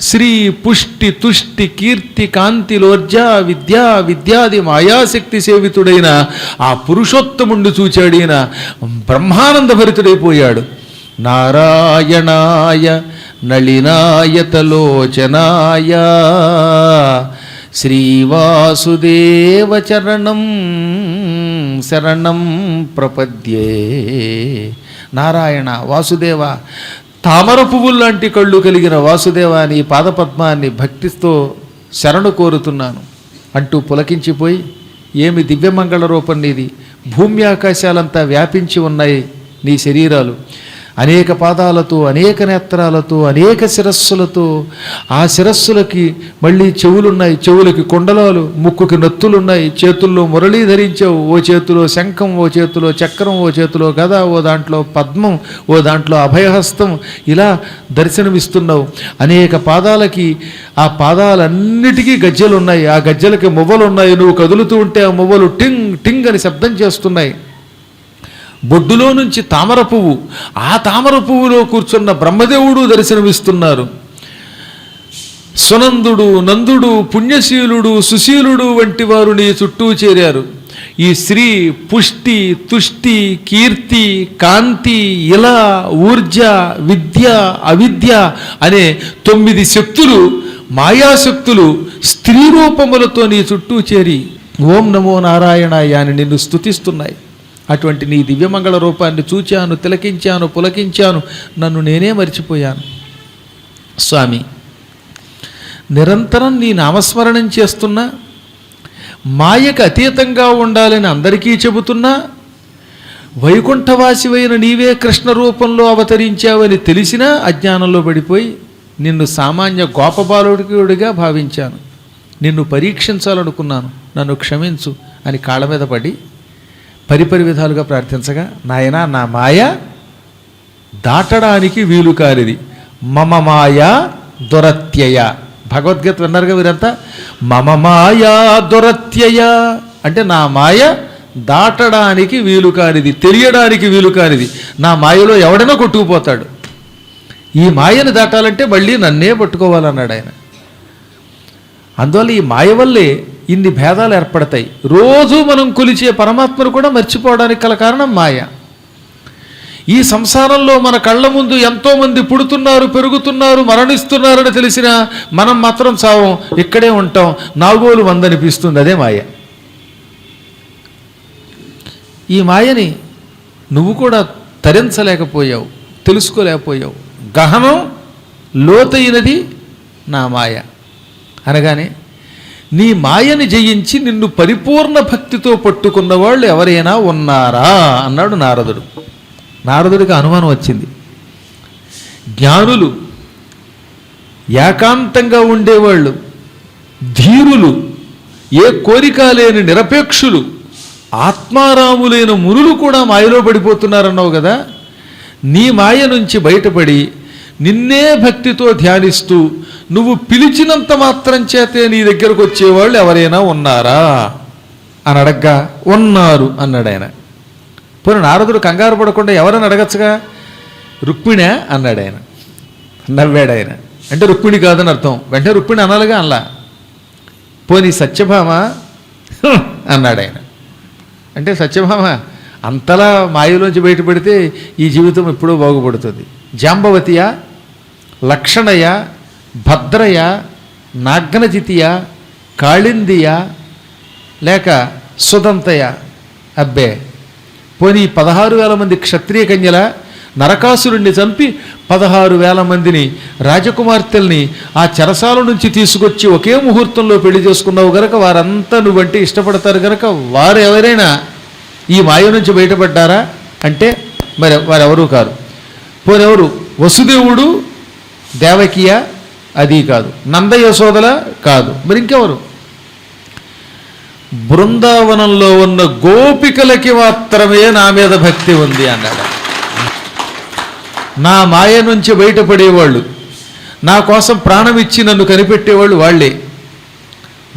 శ్రీ పుష్టి తుష్టి కీర్తి కాంతి లోర్జా విద్యాది మాయాశక్తి సేవితుడైన ఆ పురుషోత్తముండు చూచాడైన బ్రహ్మానంద భరితుడైపోయాడు. నారాయణాయ నళినాయతలోచనాయ శ్రీవాసుదేవ చరణం శరణం ప్రపద్యే. నారాయణ వాసుదేవ, తామర పువ్వుల్లాంటి కళ్ళు కలిగిన వాసుదేవ, నీ పాదపద్మాన్ని భక్తితో శరణు కోరుతున్నాను అంటూ పులకించిపోయి, ఏమి దివ్యమంగళ రూపం నీది, భూమి ఆకాశాలంతా వ్యాపించి ఉన్నాయి నీ శరీరాలు, అనేక పాదాలతో, అనేక నేత్రాలతో, అనేక శిరస్సులతో. ఆ శిరస్సులకి మళ్ళీ చెవులున్నాయి, చెవులకి కొండలాలు, ముక్కుకి నత్తులున్నాయి, చేతుల్లో మురళీ ధరించావు, ఓ చేతిలో శంఖం, ఓ చేతిలో చక్రం, ఓ చేతిలో గద, ఓ దాంట్లో పద్మం, ఓ దాంట్లో అభయహస్తం, ఇలా దర్శనమిస్తున్నావు. అనేక పాదాలకి, ఆ పాదాలన్నిటికీ గజ్జెలు ఉన్నాయి, ఆ గజ్జెలకి మువ్వలు ఉన్నాయి, నువ్వు కదులుతూ ఉంటే ఆ మువ్వలు టింగ్ టింగ్ అని శబ్దం చేస్తున్నాయి. బొడ్డులో నుంచి తామర పువ్వు, ఆ తామర పువ్వులో కూర్చున్న బ్రహ్మదేవుడు దర్శనమిస్తున్నారు. సునందుడు, నందుడు, పుణ్యశీలుడు, సుశీలుడు వంటి వారు నీ చుట్టూ చేరారు. ఈ శ్రీ, పుష్టి, తుష్టి, కీర్తి, కాంతి, ఇల, ఊర్జ, విద్య, అవిద్య అనే 9 శక్తులు, మాయాశక్తులు స్త్రీ రూపములతో నీ చుట్టూ చేరి ఓం నమో నారాయణాయ అని నిన్ను స్తుతిస్తున్నాయి. అటువంటి నీ దివ్యమంగళ రూపాన్ని చూచాను, తిలకించాను, పులకించాను, నన్ను నేనే మర్చిపోయాను. స్వామి, నిరంతరం నీ నామస్మరణం చేస్తున్నా, మాయకు అతీతంగా ఉండాలని అందరికీ చెబుతున్నా, వైకుంఠవాసివైన నీవే కృష్ణ రూపంలో అవతరించావని తెలిసినా అజ్ఞానంలో పడిపోయి నిన్ను సామాన్య గోపబాలుడిగా భావించాను. నిన్ను పరీక్షించాలనుకున్నాను, నన్ను క్షమించు అని కాళ్ళ మీద పడి పరిపరి విధాలుగా ప్రార్థించగా, నాయనా నా మాయ దాటడానికి వీలు కానిది, మమ మాయ దురత్యయ. భగవద్గీత విన్నారుగా వీరంతా, మమ మాయా దురత్యయ అంటే నా మాయ దాటడానికి వీలు కానిది, తెలియడానికి వీలు కానిది. నా మాయలో ఎవడైనా కొట్టుకుపోతాడు. ఈ మాయను దాటాలంటే మళ్ళీ నన్నే పట్టుకోవాలన్నాడు ఆయన. అందువల్ల ఈ మాయ వల్లే ఇన్ని భేదాలు ఏర్పడతాయి. రోజు మనం కొలిచే పరమాత్మను కూడా మర్చిపోవడానికి గల కారణం మాయ. ఈ సంసారంలో మన కళ్ళ ముందు ఎంతోమంది పుడుతున్నారు, పెరుగుతున్నారు, మరణిస్తున్నారని తెలిసినా మనం మాత్రం చావం, ఇక్కడే ఉంటాం, నాగోలు మందనిపిస్తుంది. అదే మాయ. ఈ మాయని నువ్వు కూడా తరించలేకపోయావు, తెలుసుకోలేకపోయావు. గహనం లోతైనది నా మాయ అనగానే, నీ మాయని జయించి నిన్ను పరిపూర్ణ భక్తితో పట్టుకున్న వాళ్ళు ఎవరైనా ఉన్నారా అన్నాడు నారదుడు. నారదుడికి అనుమానం వచ్చింది. జ్ఞానులు, ఏకాంతంగా ఉండేవాళ్ళు, ధీరులు, ఏ కోరిక లేని నిరపేక్షులు, ఆత్మారాములైన మునులు కూడా మాయలో పడిపోతున్నారన్నావు కదా. నీ మాయ నుంచి బయటపడి నిన్నే భక్తితో ధ్యానిస్తూ నువ్వు పిలిచినంత మాత్రం చేతే నీ దగ్గరకు వచ్చేవాళ్ళు ఎవరైనా ఉన్నారా అని అడగ్గా, ఉన్నారు అన్నాడు ఆయన. పోనీ నారదుడు కంగారు పడకుండా ఎవరని అడగచ్చుగా, రుక్మిణే అన్నాడు ఆయన. నవ్వాడు ఆయన. అంటే రుక్మిణి కాదని అర్థం. వెంటనే రుక్మిణి అనాలిగా అనలా. పోనీ సత్యభామ అన్నాడు ఆయన. అంటే సత్యభామ అంతలా మాయలోంచి బయటపడితే ఈ జీవితం ఎప్పుడూ బాగుపడుతుంది. జాంబవతియ, లక్షణయ, భద్రయ, నాగ్నజితియ, కాళిందియ, లేక సుదంతయ? అబ్బే, పోనీ 16,000 మంది క్షత్రియ కన్యల నరకాసురుణ్ణి చంపి 16,000 మందిని రాజకుమార్తెల్ని ఆ చెరసాల నుంచి తీసుకొచ్చి ఒకే ముహూర్తంలో పెళ్లి చేసుకున్నావు గనక వారంతా నువ్వంటే ఇష్టపడతారు గనక వారు ఎవరైనా ఈ మాయ నుంచి బయటపడ్డారా అంటే మరి వారెవరూ కాదు. పోనెవరు? వసుదేవుడు, దేవకియ? అది కాదు. నంద యశోదల? కాదు. మరి ఇంకెవరు? బృందావనంలో ఉన్న గోపికలకి మాత్రమే నా మీద భక్తి ఉంది అన్నాడు. నా మాయ నుంచి బయటపడేవాళ్ళు, నా కోసం ప్రాణం ఇచ్చి నన్ను కనిపెట్టేవాళ్ళు వాళ్ళే.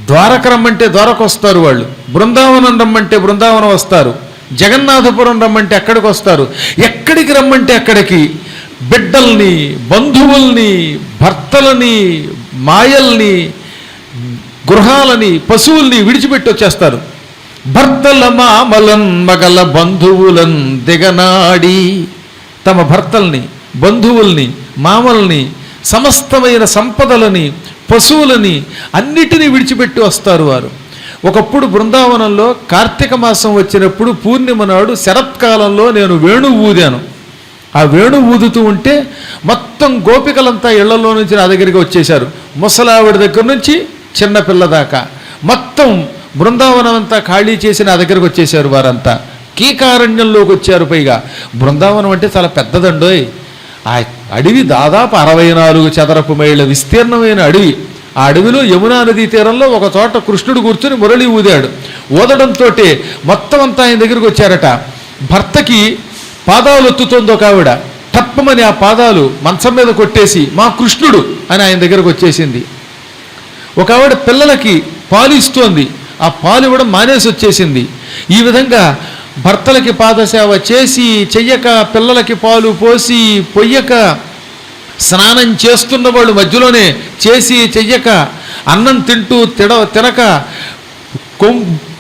ద్వారక రమ్మంటే ద్వారకు వస్తారు వాళ్ళు, బృందావనం రమ్మంటే బృందావనం వస్తారు, జగన్నాథపురం రమ్మంటే అక్కడికి వస్తారు, ఎక్కడికి రమ్మంటే అక్కడికి. బిడ్డల్ని, బంధువుల్ని, భర్తలని, మాయల్ని, గృహాలని, పశువుల్ని విడిచిపెట్టి వచ్చేస్తారు. భర్తల మామలన్ మగల బంధువులన్ దిగనాడి, తమ భర్తల్ని, బంధువుల్ని, మామల్ని, సమస్తమైన సంపదలని, పశువులని అన్నిటినీ విడిచిపెట్టి వస్తారు వారు. ఒకప్పుడు బృందావనంలో కార్తీక మాసం వచ్చినప్పుడు పూర్ణిమ నాడు శరత్కాలంలో నేను వేణువు ఊదాను. ఆ వేణువు ఊదుతూ ఉంటే మొత్తం గోపికలంతా ఇళ్లలో నుంచి నా దగ్గరికి వచ్చేశారు. ముసలావిడ దగ్గర నుంచి చిన్నపిల్ల దాకా మొత్తం బృందావనం అంతా ఖాళీ చేసి నా దగ్గరకు వచ్చేశారు. వారంతా కీకారణ్యంలోకి వచ్చారు. పైగా బృందావనం అంటే చాలా పెద్దదండోయ్. ఆ అడవి దాదాపు 64 చదరపు మైళ్ళ విస్తీర్ణమైన అడవి. ఆ అడవిలో యమునా నదీ తీరంలో ఒక చోట కృష్ణుడు కూర్చుని మురళి ఊదాడు. ఊదడంతో మొత్తం అంతా ఆయన దగ్గరికి వచ్చారట. భర్తకి పాదాలు ఒత్తుతోంది ఒక ఆవిడ. తప్పమని ఆ పాదాలు మంచం మీద కొట్టేసి మా కృష్ణుడు అని ఆయన దగ్గరకు వచ్చేసింది. ఒక ఆవిడ పిల్లలకి పాలు ఇస్తోంది. ఆ పాలు ఇవ్వడం మానేసి వచ్చేసింది. ఈ విధంగా భర్తలకి పాదసేవ చేసి చెయ్యక, పిల్లలకి పాలు పోసి పొయ్యక, స్నానం చేస్తున్న వాళ్ళు మధ్యలోనే చేసి చెయ్యక, అన్నం తింటూ తినక,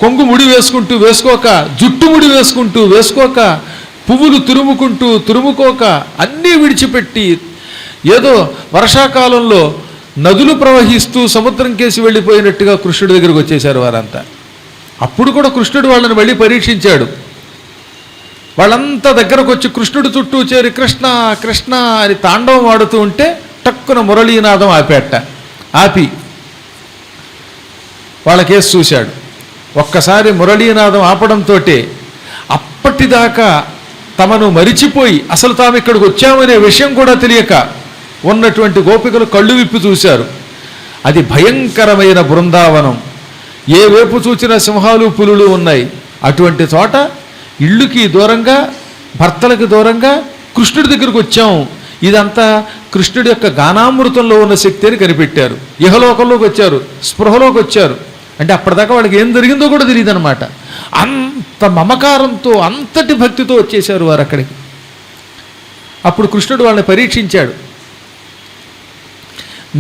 కొంగు ముడి వేసుకుంటూ వేసుకోక, జుట్టు ముడి వేసుకుంటూ వేసుకోక, పువ్వులు తురుముకోక అన్నీ విడిచిపెట్టి ఏదో వర్షాకాలంలో నదులు ప్రవహిస్తూ సముద్రం కేసి వెళ్ళిపోయినట్టుగా కృష్ణుడి దగ్గరికి వచ్చేశారు వారంతా. అప్పుడు కూడా కృష్ణుడు వాళ్ళని మళ్ళీ పరీక్షించాడు. వాళ్ళంతా దగ్గరకు వచ్చి కృష్ణుడు చుట్టూ చేరి కృష్ణ కృష్ణ అని తాండవం ఆడుతూ ఉంటే టక్కున మురళీనాదం ఆపి వాళ్ళకేసి చూశాడు. ఒక్కసారి మురళీనాదం ఆపడంతో అప్పటిదాకా తమను మరిచిపోయి అసలు తాము ఇక్కడికి వచ్చామనే విషయం కూడా తెలియక ఉన్నటువంటి గోపికలు కళ్ళు విప్పి చూశారు. అది భయంకరమైన బృందావనం. ఏ వైపు చూచిన సింహాలు పులులు ఉన్నాయి. అటువంటి చోట ఇళ్ళుకి దూరంగా, భర్తలకి దూరంగా కృష్ణుడి దగ్గరికి వచ్చాం. ఇదంతా కృష్ణుడి యొక్క గానామృతంలో ఉన్న శక్తి అని కనిపెట్టారు. ఇహలోకంలోకి వచ్చారు, స్పృహలోకి వచ్చారు. అంటే అప్పటిదాకా వాళ్ళకి ఏం జరిగిందో కూడా తెలియదు అనమాట. అంత మమకారంతో, అంతటి భక్తితో వచ్చేశారు వారు అక్కడికి. అప్పుడు కృష్ణుడు వాళ్ళని పరీక్షించాడు.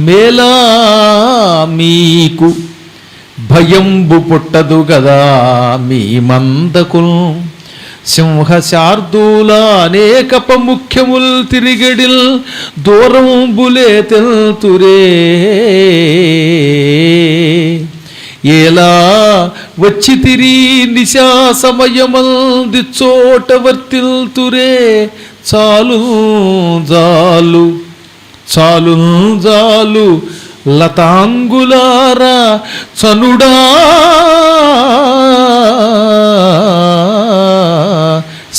మేలా మీకు భయంబు పుట్టదు గదా మీ మందకుల్, సింహశార్దూల అనేకప ముఖ్యముల్ తిరిగడిల్ దూరంబులే తెల్తురే, ఎలా వచ్చి తిరి నిశా సమయమంది చోట వర్తిల్తురే, చాలు జాలు చాలు జాలు లతాంగులారా చనుడా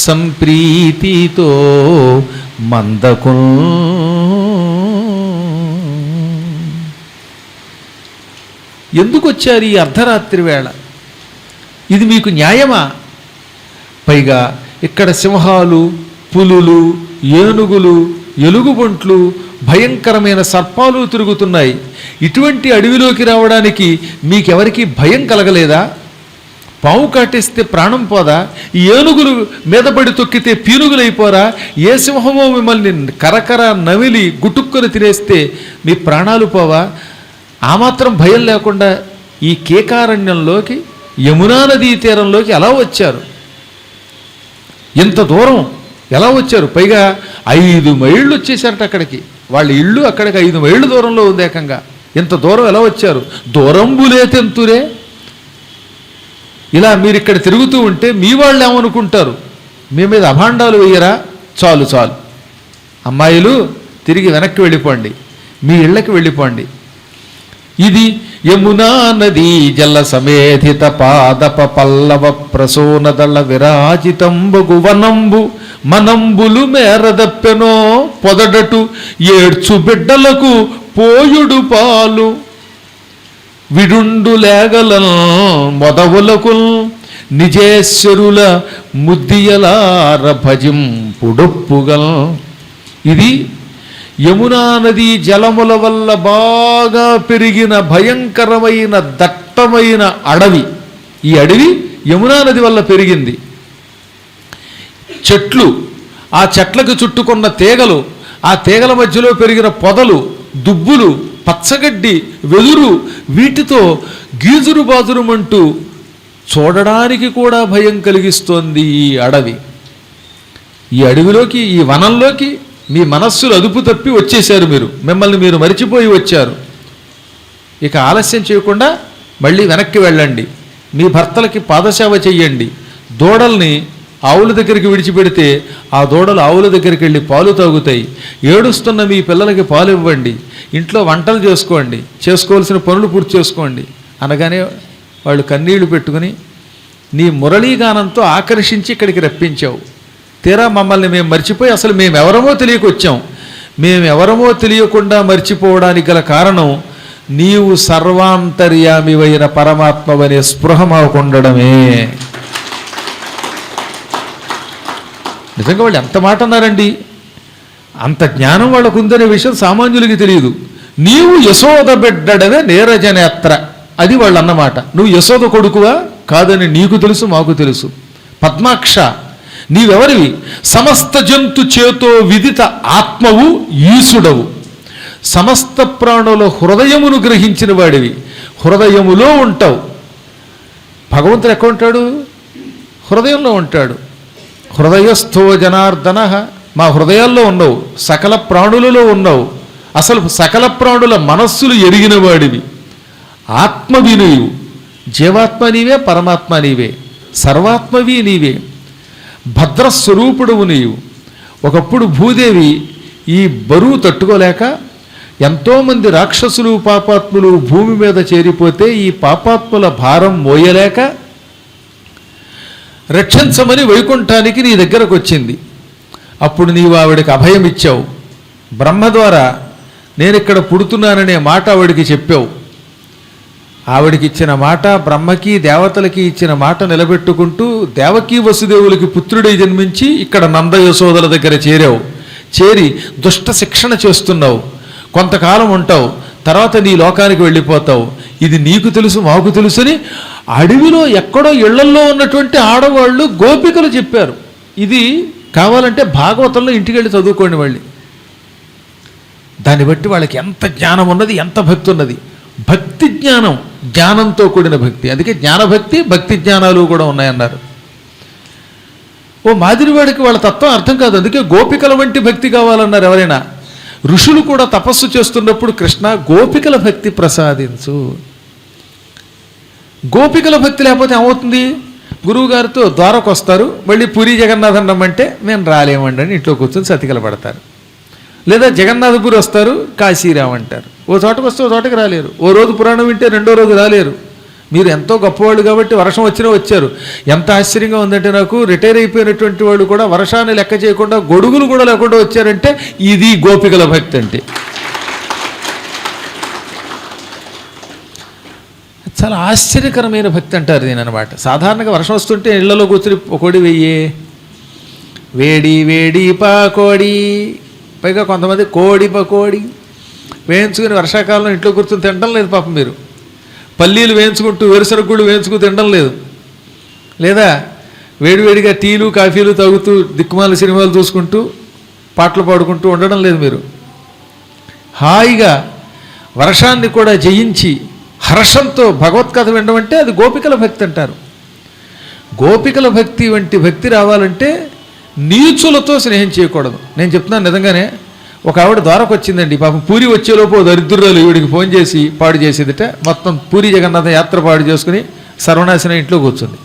సంప్రీతితో మందకు. ఎందుకు వచ్చారు ఈ అర్ధరాత్రి వేళ? ఇది మీకు న్యాయమా? పైగా ఇక్కడ సింహాలు, పులులు, ఏనుగులు, ఎలుగుబంట్లు, భయంకరమైన సర్పాలు తిరుగుతున్నాయి. ఇటువంటి అడవిలోకి రావడానికి మీకెవరికి భయం కలగలేదా? పాము కాటేస్తే ప్రాణం పోదా? ఈ ఏనుగులు మీదపడి తొక్కితే పీనుగులైపోరా? ఏ సింహమో మిమ్మల్ని కరకర నమిలి గుటుక్కుని తినేస్తే మీ ప్రాణాలు పోవా? ఆ మాత్రం భయం లేకుండా ఈ కేకారణ్యంలోకి, యమునా నదీ తీరంలోకి ఎలా వచ్చారు? ఇంత దూరం ఎలా వచ్చారు? పైగా 5 మైళ్ళు వచ్చేసారట అక్కడికి. వాళ్ళ ఇల్లు అక్కడికి 5 మైళ్ళు దూరంలో ఉంది ఏకంగా. ఇంత దూరం ఎలా వచ్చారు? దూరంబులే తెంతురే. ఇలా మీరు ఇక్కడ తిరుగుతూ ఉంటే మీ వాళ్ళు ఏమనుకుంటారు? మీ మీద అభాండాలు వేయరా? చాలు చాలు అమ్మాయిలు, తిరిగి వెనక్కి వెళ్ళిపోండి, మీ ఇళ్ళకి వెళ్ళిపోండి. ఇది యమునా నదీ జల సమేధిత పాదప పల్లవ ప్రసోనదళ విరాజితంబగు వనంబు మనంబులు మేరదప్పెనో పొదడటు ఏడ్చు బిడ్డలకు పోయుడు పాలు విడుండు లేగలను మొదవులకు నిజేశ్వరుల ముద్దియలార భజింపుడొప్పుగల్. ఇది యమునా నదీ జలముల వల్ల బాగా పెరిగిన భయంకరమైన దట్టమైన అడవి. ఈ అడవి యమునా నది వల్ల పెరిగింది. చెట్లు, ఆ చెట్లకు చుట్టుకున్న తీగలు, ఆ తీగల మధ్యలో పెరిగిన పొదలు, దుబ్బులు, పచ్చగడ్డి, వెదురు, వీటితో గీజురు బాజురుమంటూ చూడడానికి కూడా భయం కలిగిస్తోంది ఈ అడవి. ఈ అడవిలోకి, ఈ వనంలోకి మీ మనస్సులు అదుపు తప్పి వచ్చేశారు. మిమ్మల్ని మీరు మరిచిపోయి వచ్చారు. ఇక ఆలస్యం చేయకుండా మళ్ళీ వెనక్కి వెళ్ళండి, మీ భర్తలకి పాదసేవ చెయ్యండి, దూడల్ని ఆవుల దగ్గరికి విడిచిపెడితే ఆ దూడలు ఆవుల దగ్గరికి వెళ్ళి పాలు తాగుతాయి, ఏడుస్తున్న మీ పిల్లలకి పాలు ఇవ్వండి, ఇంట్లో వంటలు చేసుకోండి, చేసుకోవాల్సిన పనులు పూర్తి చేసుకోండి అనగానే వాళ్ళు కన్నీళ్లు పెట్టుకుని నీ మురళీగానంతో ఆకర్షించి ఇక్కడికి రప్పించావు, తీరా మమ్మల్ని మేము మర్చిపోయి అసలు మేమెవరమో తెలియకొచ్చాం, మేమెవరమో తెలియకుండా మర్చిపోవడానికి గల కారణం నీవు సర్వాంతర్యామివైన పరమాత్మవనే స్పృహ మాకుండడమే. నిజంగా వాళ్ళు ఎంత మాట అన్నారండి, అంత జ్ఞానం వాళ్ళకు ఉందనే విషయం సామాన్యులకి తెలియదు. నీవు యశోద బిడ్డడవే నీరజనేత్ర, అది వాళ్ళు అన్నమాట. నువ్వు యశోద కొడుకువా కాదని నీకు తెలుసు, మాకు తెలుసు. పద్మాక్ష నీవెవరివి? సమస్త జంతు చేతో విదిత ఆత్మవు ఈశుడవు, సమస్త ప్రాణుల హృదయమును గ్రహించిన వాడివి, హృదయములో ఉంటావు. భగవంతుడు ఎక్కడ ఉంటాడు? హృదయంలో ఉంటాడు. హృదయస్థో జనార్దన, మా హృదయాల్లో ఉన్నావు, సకల ప్రాణులలో ఉన్నావు, అసలు సకల ప్రాణుల మనస్సులు ఎరిగిన వాడివి, ఆత్మవి నీవు, జీవాత్మ నీవే, పరమాత్మ నీవే, సర్వాత్మవి నీవే, భద్రస్వరూపుడువు నీవు. ఒకప్పుడు భూదేవి ఈ బరువు తట్టుకోలేక ఎంతోమంది రాక్షసులు పాపాత్ములు భూమి మీద చేరిపోతే ఈ పాపాత్ముల భారం మోయలేక రక్షించమని వైకుంఠానికి నీ దగ్గరకు వచ్చింది. అప్పుడు నీవు ఆవిడకి అభయం ఇచ్చావు. బ్రహ్మ ద్వారా నేను ఇక్కడ పుడుతున్నాననే మాట ఆవిడికి చెప్పావు. ఆవిడికి ఇచ్చిన మాట, బ్రహ్మకి దేవతలకి ఇచ్చిన మాట నిలబెట్టుకుంటూ దేవకీ వసుదేవులకి పుత్రుడై జన్మించి ఇక్కడ నంద యశోదల దగ్గర చేరావు. చేరి దుష్ట శిక్షణ చేస్తున్నావు. కొంతకాలం ఉంటావు, తర్వాత నీ లోకానికి వెళ్ళిపోతావు. ఇది నీకు తెలుసు, మాకు తెలుసుని అడవిలో ఎక్కడో ఇళ్లల్లో ఉన్నటువంటి ఆడవాళ్ళు గోపికలు చెప్పారు. ఇది కావాలంటే భాగవతంలో ఇంటికి వెళ్ళి చదువుకోండి మళ్ళీ. దాన్ని బట్టి వాళ్ళకి ఎంత జ్ఞానం ఉన్నది, ఎంత భక్తి ఉన్నది. భక్తి జ్ఞానం, జ్ఞానంతో కూడిన భక్తి. అందుకే జ్ఞానభక్తి భక్తి జ్ఞానాలు కూడా ఉన్నాయన్నారు. ఓ మాదిరివాడికి వాళ్ళ తత్వం అర్థం కాదు, అందుకే గోపికల వంటి భక్తి కావాలన్నారు ఎవరైనా. ఋషులు కూడా తపస్సు చేస్తున్నప్పుడు కృష్ణ గోపికల భక్తి ప్రసాదించు. గోపికల భక్తి లేకపోతే ఏమవుతుంది? గురువుగారితో ద్వారకు వస్తారు, మళ్ళీ పూరి జగన్నాథం రమ్మంటే మేము రాలేమండి అని ఇంట్లో కూర్చొని సతికలు పడతారు. లేదా జగన్నాథపురి వస్తారు, కాశీరామంటారు. ఓ చోటకు వస్తే ఓ చోటకి రాలేరు. ఓ రోజు పురాణం వింటే రెండో రోజు రాలేరు. మీరు ఎంతో గొప్పవాళ్ళు కాబట్టి వర్షం వచ్చినా వచ్చారు. ఎంత ఆశ్చర్యంగా ఉందంటే నాకు, రిటైర్ అయిపోయినటువంటి వాళ్ళు కూడా వర్షాన్ని లెక్క చేయకుండా గొడుగులు కూడా లేకుండా వచ్చారంటే ఇది గోపికల భక్తి అంటే. చాలా ఆశ్చర్యకరమైన భక్తి అంటారు దీని అనమాట. సాధారణంగా వర్షం వస్తుంటే ఇళ్లలో కూర్చుని కోడి వెయ్యే, వేడి వేడి పాకోడి, పైగా కొంతమంది కోడి పకోడి వేయించుకుని వర్షాకాలంలో ఇంట్లో కూర్చొని తినడం లేదు పాపం. మీరు పల్లీలు వేయించుకుంటూ వేరుశనగ గుళ్ళు వేయించుకుని తినడం లేదు. లేదా వేడివేడిగా టీలు కాఫీలు తాగుతూ దిక్కుమాల సినిమాలు చూసుకుంటూ పాటలు పాడుకుంటూ ఉండడం లేదు. మీరు హాయిగా వర్షాన్ని కూడా జయించి హర్షంతో భగవత్కథ వినడం అంటే అది గోపికల భక్తి అంటారు. గోపికల భక్తి వంటి భక్తి రావాలంటే నీచులతో స్నేహం చేయకూడదు. నేను చెప్తున్నాను నిజంగానే. ఒక ఆవిడ ద్వారకు వచ్చిందండి, పాపం పూరి వచ్చేలోపు దరిద్రురాలు ఈవిడికి ఫోన్ చేసి పాడు చేసేదిట. మొత్తం పూరి జగన్నాథ యాత్ర పాడు చేసుకుని సర్వనాశనం ఇంట్లో కూర్చుంది.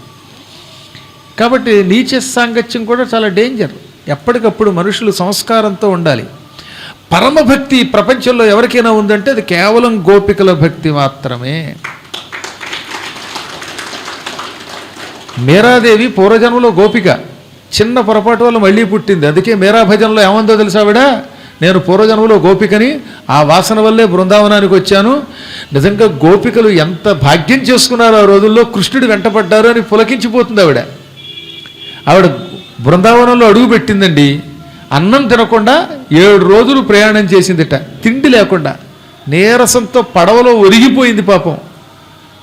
కాబట్టి నీచ సాంగత్యం కూడా చాలా డేంజర్. ఎప్పటికప్పుడు మనుషులు సంస్కారంతో ఉండాలి. పరమభక్తి ప్రపంచంలో ఎవరికైనా ఉందంటే అది కేవలం గోపికల భక్తి మాత్రమే. మీరాదేవి పూర్వజన్మలో గోపిక, చిన్న పొరపాటు వల్ల మళ్ళీ పుట్టింది. అందుకే మీరా భజనలో ఏమందో తెలుసా ఆవిడ, నేను పూర్వజన్మలో గోపికని, ఆ వాసన వల్లే బృందావనానికి వచ్చాను. నిజంగా గోపికలు ఎంత భాగ్యం చేసుకున్నారో ఆ రోజుల్లో, కృష్ణుడు వెంటపడ్డారు అని పులకించిపోతుంది ఆవిడ. ఆవిడ బృందావనంలో అడుగు పెట్టిందండి, అన్నం తినకుండా 7 రోజులు ప్రయాణం చేసిందిట, తిండి లేకుండా. నీరసంతో పడవలో ఒరిగిపోయింది పాపం.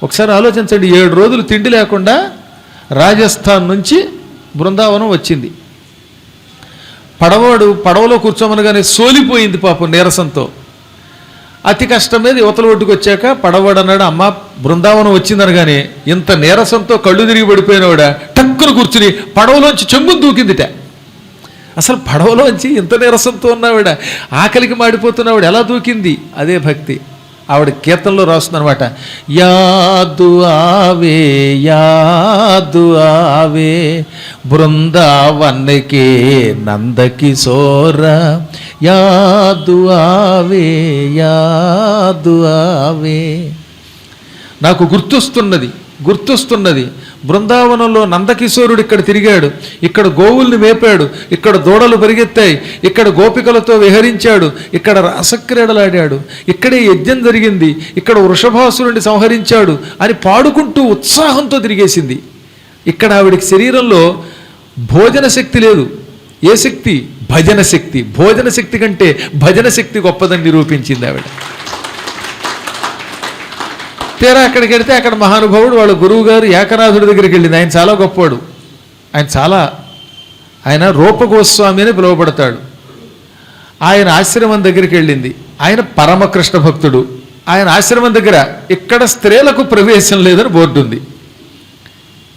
ఒకసారి ఆలోచించండి, 7 రోజులు తిండి లేకుండా రాజస్థాన్ నుంచి బృందావనం వచ్చింది. పడవలో కూర్చోమనగానే సోలిపోయింది పాపం నీరసంతో. అతి కష్టం మీద యువతల ఒడ్డుకు వచ్చాక పడవాడు అన్నాడు, అమ్మ బృందావనం వచ్చిందనగానే ఇంత నీరసంతో కళ్ళు తిరిగి పడిపోయినవాడ టక్కును కూర్చుని పడవలోంచి చెంగును దూకిందిట. అసలు పడవలోంచి ఇంత నీరసంతో ఉన్నవాడ, ఆకలికి మాడిపోతున్నవాడు ఎలా దూకింది? అదే భక్తి. ఆవిడ కీర్తనలో రాస్తుందనమాట. యాదు ఆవే యాదు ఆవే బృందావన్కే నందకిశోర యాదు ఆవే యాదు ఆవే. నాకు గుర్తొస్తున్నది బృందావనంలో నందకిశోరుడు ఇక్కడ తిరిగాడు, ఇక్కడ గోవుల్ని మేపాడు, ఇక్కడ దూడలు పరిగెత్తాయి, ఇక్కడ గోపికలతో విహరించాడు, ఇక్కడ రాసక్రీడలాడాడు, ఇక్కడే యజ్ఞం జరిగింది, ఇక్కడ వృషభాసురుడిని సంహరించాడు అని పాడుకుంటూ ఉత్సాహంతో తిరిగేసింది. ఇక్కడ ఆవిడికి శరీరంలో భోజన శక్తి లేదు. ఏ శక్తి? భజన శక్తి. భోజన శక్తి కంటే భజన శక్తి గొప్పదని నిరూపించింది ఆవిడ. తీరా అక్కడికి వెళితే అక్కడ మహానుభావుడు వాళ్ళ గురువు గారు ఏకనాథుడి దగ్గరికి వెళ్ళింది. ఆయన చాలా గొప్పవాడు. ఆయన రూపగోస్వామి అని పిలువబడతాడు. ఆయన ఆశ్రమం దగ్గరికి వెళ్ళింది. ఆయన పరమకృష్ణ భక్తుడు. ఆయన ఆశ్రమం దగ్గర ఇక్కడ స్త్రీలకు ప్రవేశం లేదని బోర్డు ఉంది.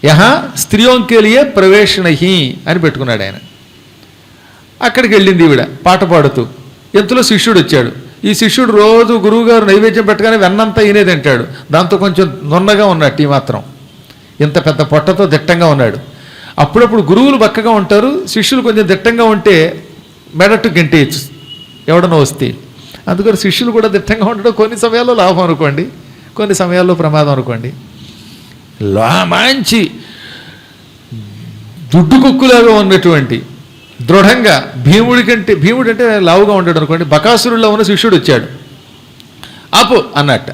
యహా స్త్రీయోంకేలియే ప్రవేశనహి అని పెట్టుకున్నాడు ఆయన. అక్కడికి వెళ్ళింది ఈవిడ పాట పాడుతూ. ఎంతలో శిష్యుడు వచ్చాడు. ఈ శిష్యుడు రోజు గురువుగారు నైవేద్యం పెట్టగానే వెన్నంతా ఈయనే తింటాడు. దాంతో కొంచెం నున్నగా ఉన్నట్టు ఈ మాత్రం, ఇంత పెద్ద పొట్టతో దిట్టంగా ఉన్నాడు. అప్పుడప్పుడు గురువులు బక్కగా ఉంటారు, శిష్యులు కొంచెం దిట్టంగా ఉంటే మెడట్టు గంటేయచ్చు ఎవడనో వస్తే. అందుకని శిష్యులు కూడా దిట్టంగా ఉండడం కొన్ని సమయాల్లో లాభం అనుకోండి, కొన్ని సమయాల్లో ప్రమాదం అనుకోండి. మంచి దుడ్డు కుక్కులాగా ఉన్నటువంటి దృఢంగా భీముడు అంటే లావుగా ఉంటాడు అనుకోండి, బకాసురుల్లో ఉన్న శిష్యుడు వచ్చాడు. ఆపు అన్నట్ట.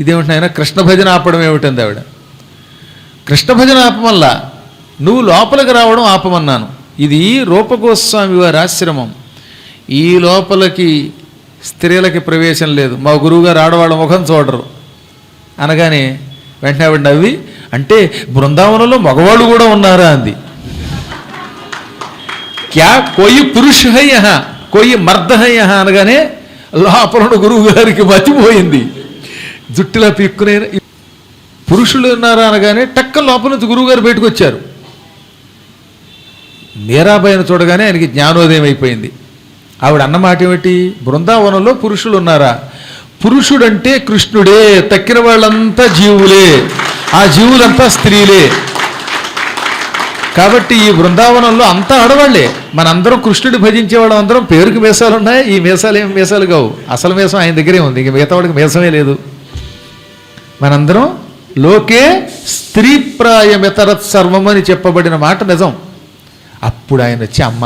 ఇదేమిటి ఆయన కృష్ణ భజన ఆపడం ఏమిటంది ఆవిడ. కృష్ణ భజన ఆపమల్ల నువ్వు లోపలికి రావడం ఆపమన్నాను. ఇది రూపగోస్వామి వారి ఆశ్రమం. ఈ లోపలికి స్త్రీలకి ప్రవేశం లేదు. మా గురువుగారు ఆడవాళ్ళ ముఖం చూడరు అనగానే వెంటనే ఆవిడ నవ్వి, అంటే బృందావనంలో మగవాళ్ళు కూడా ఉన్నారా అంది. క్యా కోయి పురుష హై యహా కోయి మర్ద హై యహా అనగానే లోపల గురువు గారికి మతిపోయింది. జుట్టులా పీక్కునే పురుషులు ఉన్నారా అనగానే టక్క లోపల నుంచి గురువుగారు బయటకు వచ్చారు. మీరాబాయిని చూడగానే ఆయనకి జ్ఞానోదయం అయిపోయింది. ఆవిడ అన్నమాట ఏమిటి? బృందావనంలో పురుషులు ఉన్నారా? పురుషుడంటే కృష్ణుడే, తక్కిన వాళ్ళంతా జీవులే, ఆ జీవులంతా స్త్రీలే. కాబట్టి ఈ బృందావనంలో అంతా ఆడవాళ్లే. మనందరం కృష్ణుడి భజించేవాళ్ళం అందరం పేరుకి మీసాలు ఉన్నాయి. ఈ మీసాలు ఏం మీసాలు కావు, అసలు మీసం ఆయన దగ్గరే ఉంది, ఇంక మిగతా వాడికి మీసమే లేదు. మనందరం లోకే స్త్రీప్రాయమితరత్ సర్వం అని చెప్పబడిన మాట నిజం. అప్పుడు ఆయన వచ్చి, అమ్మ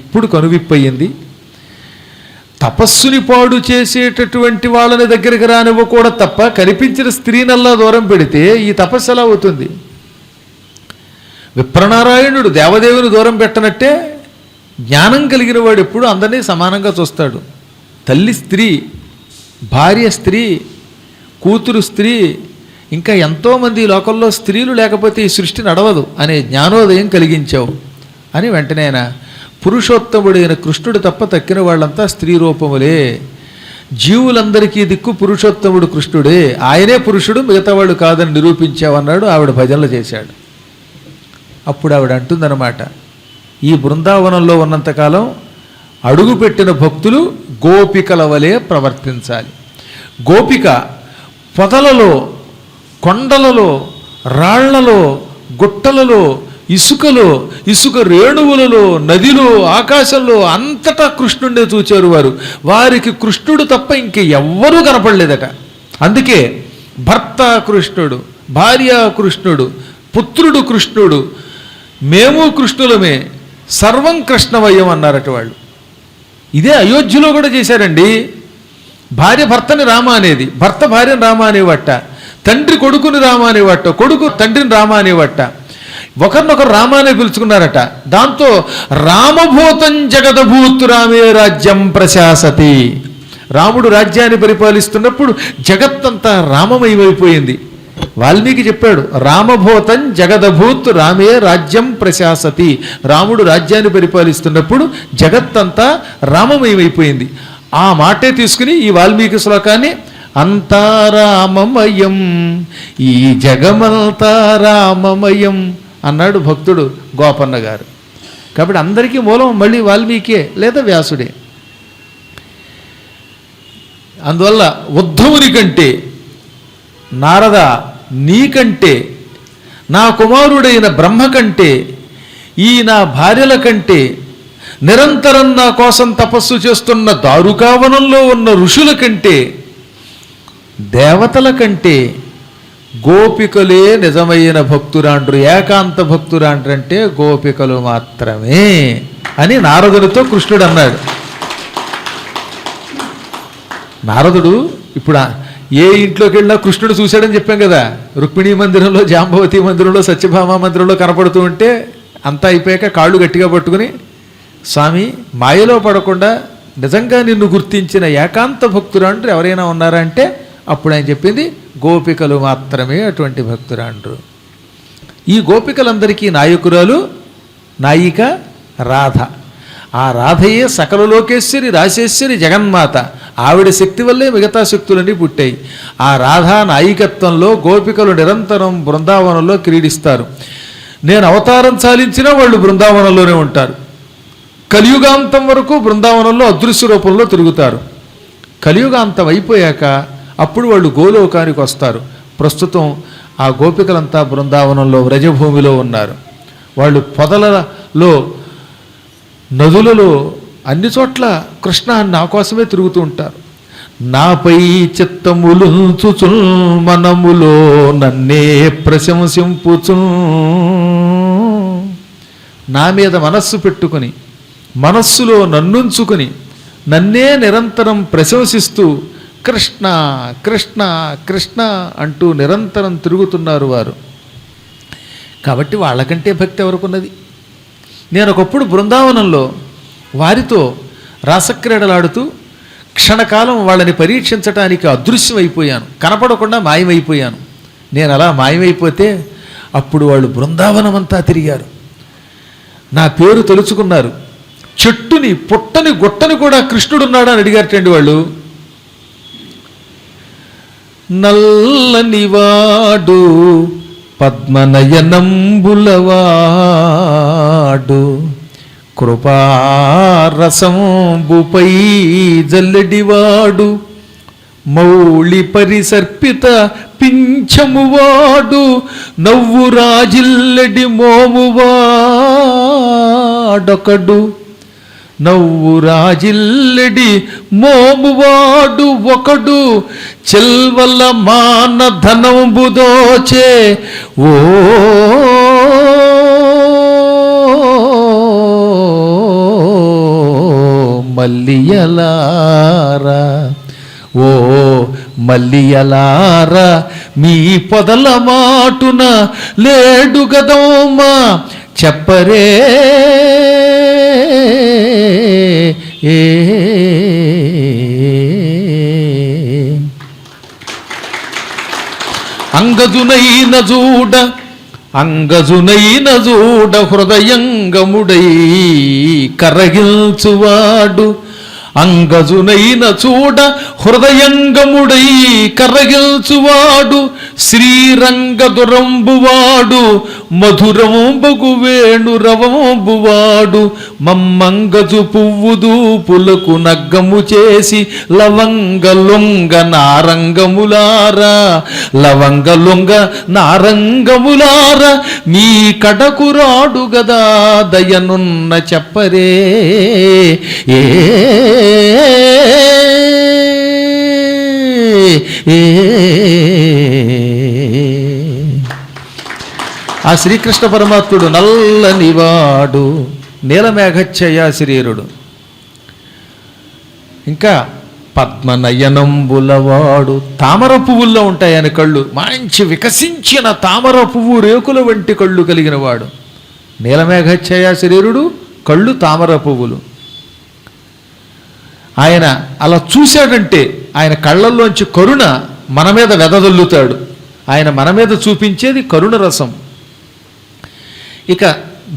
ఇప్పుడు కనువిప్పయింది, తపస్సుని పాడు చేసేటటువంటి వాళ్ళని దగ్గరికి రానివ్వకూడదు తప్ప కనిపించిన స్త్రీనల్లా దూరం పెడితే ఈ తపస్సు ఎలా అవుతుంది? విప్రనారాయణుడు దేవదేవుని దూరం పెట్టనట్టే జ్ఞానం కలిగిన వాడు ఎప్పుడు అందరినీ సమానంగా చూస్తాడు. తల్లి స్త్రీ, భార్య స్త్రీ, కూతురు స్త్రీ, ఇంకా ఎంతోమంది లోకంలో స్త్రీలు లేకపోతే ఈ సృష్టి నడవదు అనే జ్ఞానోదయం కలిగించావు అని వెంటనే ఆయన, పురుషోత్తముడైన కృష్ణుడు తప్ప తక్కిన వాళ్ళంతా స్త్రీ రూపములే, జీవులందరికీ దిక్కు పురుషోత్తముడు కృష్ణుడే, ఆయనే పురుషుడు, మిగతా వాళ్ళు కాదని నిరూపించావన్నాడు. ఆవిడ భజనలు చేశాడు. అప్పుడు ఆవిడ అంటుందన్నమాట, ఈ బృందావనంలో ఉన్నంతకాలం అడుగుపెట్టిన భక్తులు గోపికల వలె ప్రవర్తించాలి. గోపిక పొదలలో, కొండలలో, రాళ్లలో, గుట్టలలో, ఇసుక రేణువులలో, నదిలో, ఆకాశంలో అంతటా కృష్ణుడినే చూచారు వారు. వారికి కృష్ణుడు తప్ప ఇంక ఎవ్వరూ కనపడలేదట. అందుకే భర్త కృష్ణుడు, భార్య కృష్ణుడు, పుత్రుడు కృష్ణుడు, మేము కృష్ణులమే, సర్వం కృష్ణమయం అన్నారట వాళ్ళు. ఇదే అయోధ్యలో కూడా చేశారండి. భార్య భర్తని రామ అనేది, భర్త భార్యని రామ అనేవట, తండ్రి కొడుకుని రామ అనేవట, కొడుకు తండ్రిని రామ అనేవట, ఒకరినొకరు రామానే పిలుచుకున్నారట. దాంతో రామభూతం జగదభూత్ రామే రాజ్యం ప్రశాసతి. రాముడు రాజ్యాన్ని పరిపాలిస్తున్నప్పుడు జగత్తంతా రామమయమైపోయింది. వాల్మీకి చెప్పాడు, రామభూతం జగదభూత్ రామే రాజ్యం ప్రశాసతి. రాముడు రాజ్యాన్ని పరిపాలిస్తున్నప్పుడు జగత్తంతా రామమయమైపోయింది. ఆ మాటే తీసుకుని ఈ వాల్మీకి శ్లోకాన్ని అంతా రామమయం, ఈ జగమంతా రామమయం అన్నాడు భక్తుడు గోపన్న గారు. కాబట్టి అందరికీ మూలం మళ్ళీ వాల్మీకే లేదా వ్యాసుడే. అందువల్ల ఉద్ధవుని కంటే, నారద నీకంటే, నా కుమారుడైన బ్రహ్మ కంటే, ఈ నా భార్యల కంటే, నిరంతరం నా కోసం తపస్సు చేస్తున్న దారుకావనంలో ఉన్న ఋషుల కంటే, దేవతల కంటే గోపికలే నిజమైన భక్తురాండ్రు. ఏకాంత భక్తురాండ్రు అంటే గోపికలు మాత్రమే అని నారదుడితో కృష్ణుడు అన్నాడు. నారదుడు ఇప్పుడు ఏ ఇంట్లోకి వెళ్ళినా కృష్ణుడు చూశాడని చెప్పాం కదా. రుక్మిణీ మందిరంలో, జాంబవతి మందిరంలో, సత్యభామ మందిరంలో కనపడుతూ ఉంటే అంతా అయిపోయాక కాళ్ళు గట్టిగా పట్టుకుని, స్వామి మాయలో పడకుండా నిజంగా నిన్ను గుర్తించిన ఏకాంత భక్తురాండ్రు ఎవరైనా ఉన్నారా అంటే అప్పుడు ఆయన చెప్పింది గోపికలు మాత్రమే అటువంటి భక్తురాండ్రు. ఈ గోపికలందరికీ నాయకురాలు, నాయిక రాధ. ఆ రాధయే సకల లోకేశ్వరి, రాశేశ్వరి, జగన్మాత. ఆవిడ శక్తి వల్లే మిగతా శక్తులన్నీ పుట్టాయి. ఆ రాధా నాయకత్వంలో గోపికలు నిరంతరం బృందావనంలో క్రీడిస్తారు. నేను అవతారం చాలించినా వాళ్ళు బృందావనంలోనే ఉంటారు. కలియుగాంతం వరకు బృందావనంలో అదృశ్య రూపంలో తిరుగుతారు. కలియుగాంతం అయిపోయాక అప్పుడు వాళ్ళు గోలోకానికి వస్తారు. ప్రస్తుతం ఆ గోపికలంతా బృందావనంలో వ్రజభూమిలో ఉన్నారు. వాళ్ళు పొదలలో, నదులలో, అన్ని చోట్ల కృష్ణ నా కోసమే తిరుగుతూ ఉంటారు. నాపై చిత్తములుంచుచు మనములో నన్నే ప్రశంసింపుచు, నా మీద మనస్సు పెట్టుకుని, మనస్సులో నన్నుంచుకుని, నన్నే నిరంతరం ప్రశంసిస్తూ కృష్ణ కృష్ణ కృష్ణ అంటూ నిరంతరం తిరుగుతున్నారు వారు. కాబట్టి వాళ్ళకంటే భక్తి ఎవరుకున్నది? నేను ఒకప్పుడు బృందావనంలో వారితో రాసక్రీడలాడుతూ క్షణకాలం వాళ్ళని పరీక్షించటానికి అదృశ్యమైపోయాను, కనపడకుండా మాయమైపోయాను. నేను అలా మాయమైపోతే అప్పుడు వాళ్ళు బృందావనం అంతా తిరిగారు, నా పేరు తలుచుకున్నారు. చెట్టుని, పుట్టని, గుట్టని కూడా కృష్ణుడున్నాడా అని అడిగారటండి వాళ్ళు. నల్లనివాడు పద్మనయనంబులవాడు, కృపారసంబుపై జల్లెడివాడు, మౌళి పరిసర్పిత పింఛమువాడు, నవ్వు రాజిల్లెడి మోమువాడొకడు, నవ్వు రాజిల్లెడి మోమువాడు ఒకడు, చెల్వల మానధనంబుదోచే ఓ మల్లియలారా, ఓ మల్లియలారా, మీ పొదల మాటున లేడు గదమ్మా చెప్పరే అంగజునైన చూడ, అంగజునైన చూడ హృదయంగముడై కరగిల్చువాడు, అంగజునైన చూడ హృదయంగముడై కరగిల్చువాడు, శ్రీరంగదురంబువాడు, మధురంబగు వేణురవంబువాడు, మమ్మంగజు పువ్వు దూపులకు నగ్గము చేసి లవంగలొంగ నారంగములారా, లవంగలొంగ నారంగములారా, మీ కడకు రాడు గదా దయనున్న చెప్పరే ఏ ఆ శ్రీకృష్ణ పరమాత్ముడు నల్లనివాడు, నీలమేఘఛయ శరీరుడు. ఇంకా పద్మనయనంబులవాడు, తామర పువ్వుల్లో ఉంటాయి ఆయన కళ్ళు, మంచి వికసించిన తామర పువ్వు రేకుల వంటి కళ్ళు కలిగిన వాడు. నీలమేఘఛయ శరీరుడు, కళ్ళు తామర పువ్వులు. ఆయన అలా చూశాడంటే ఆయన కళ్ళల్లోంచి కరుణ మన మీద వెదజల్లుతాడు. ఆయన మన మీద చూపించేది కరుణ రసం. ఇక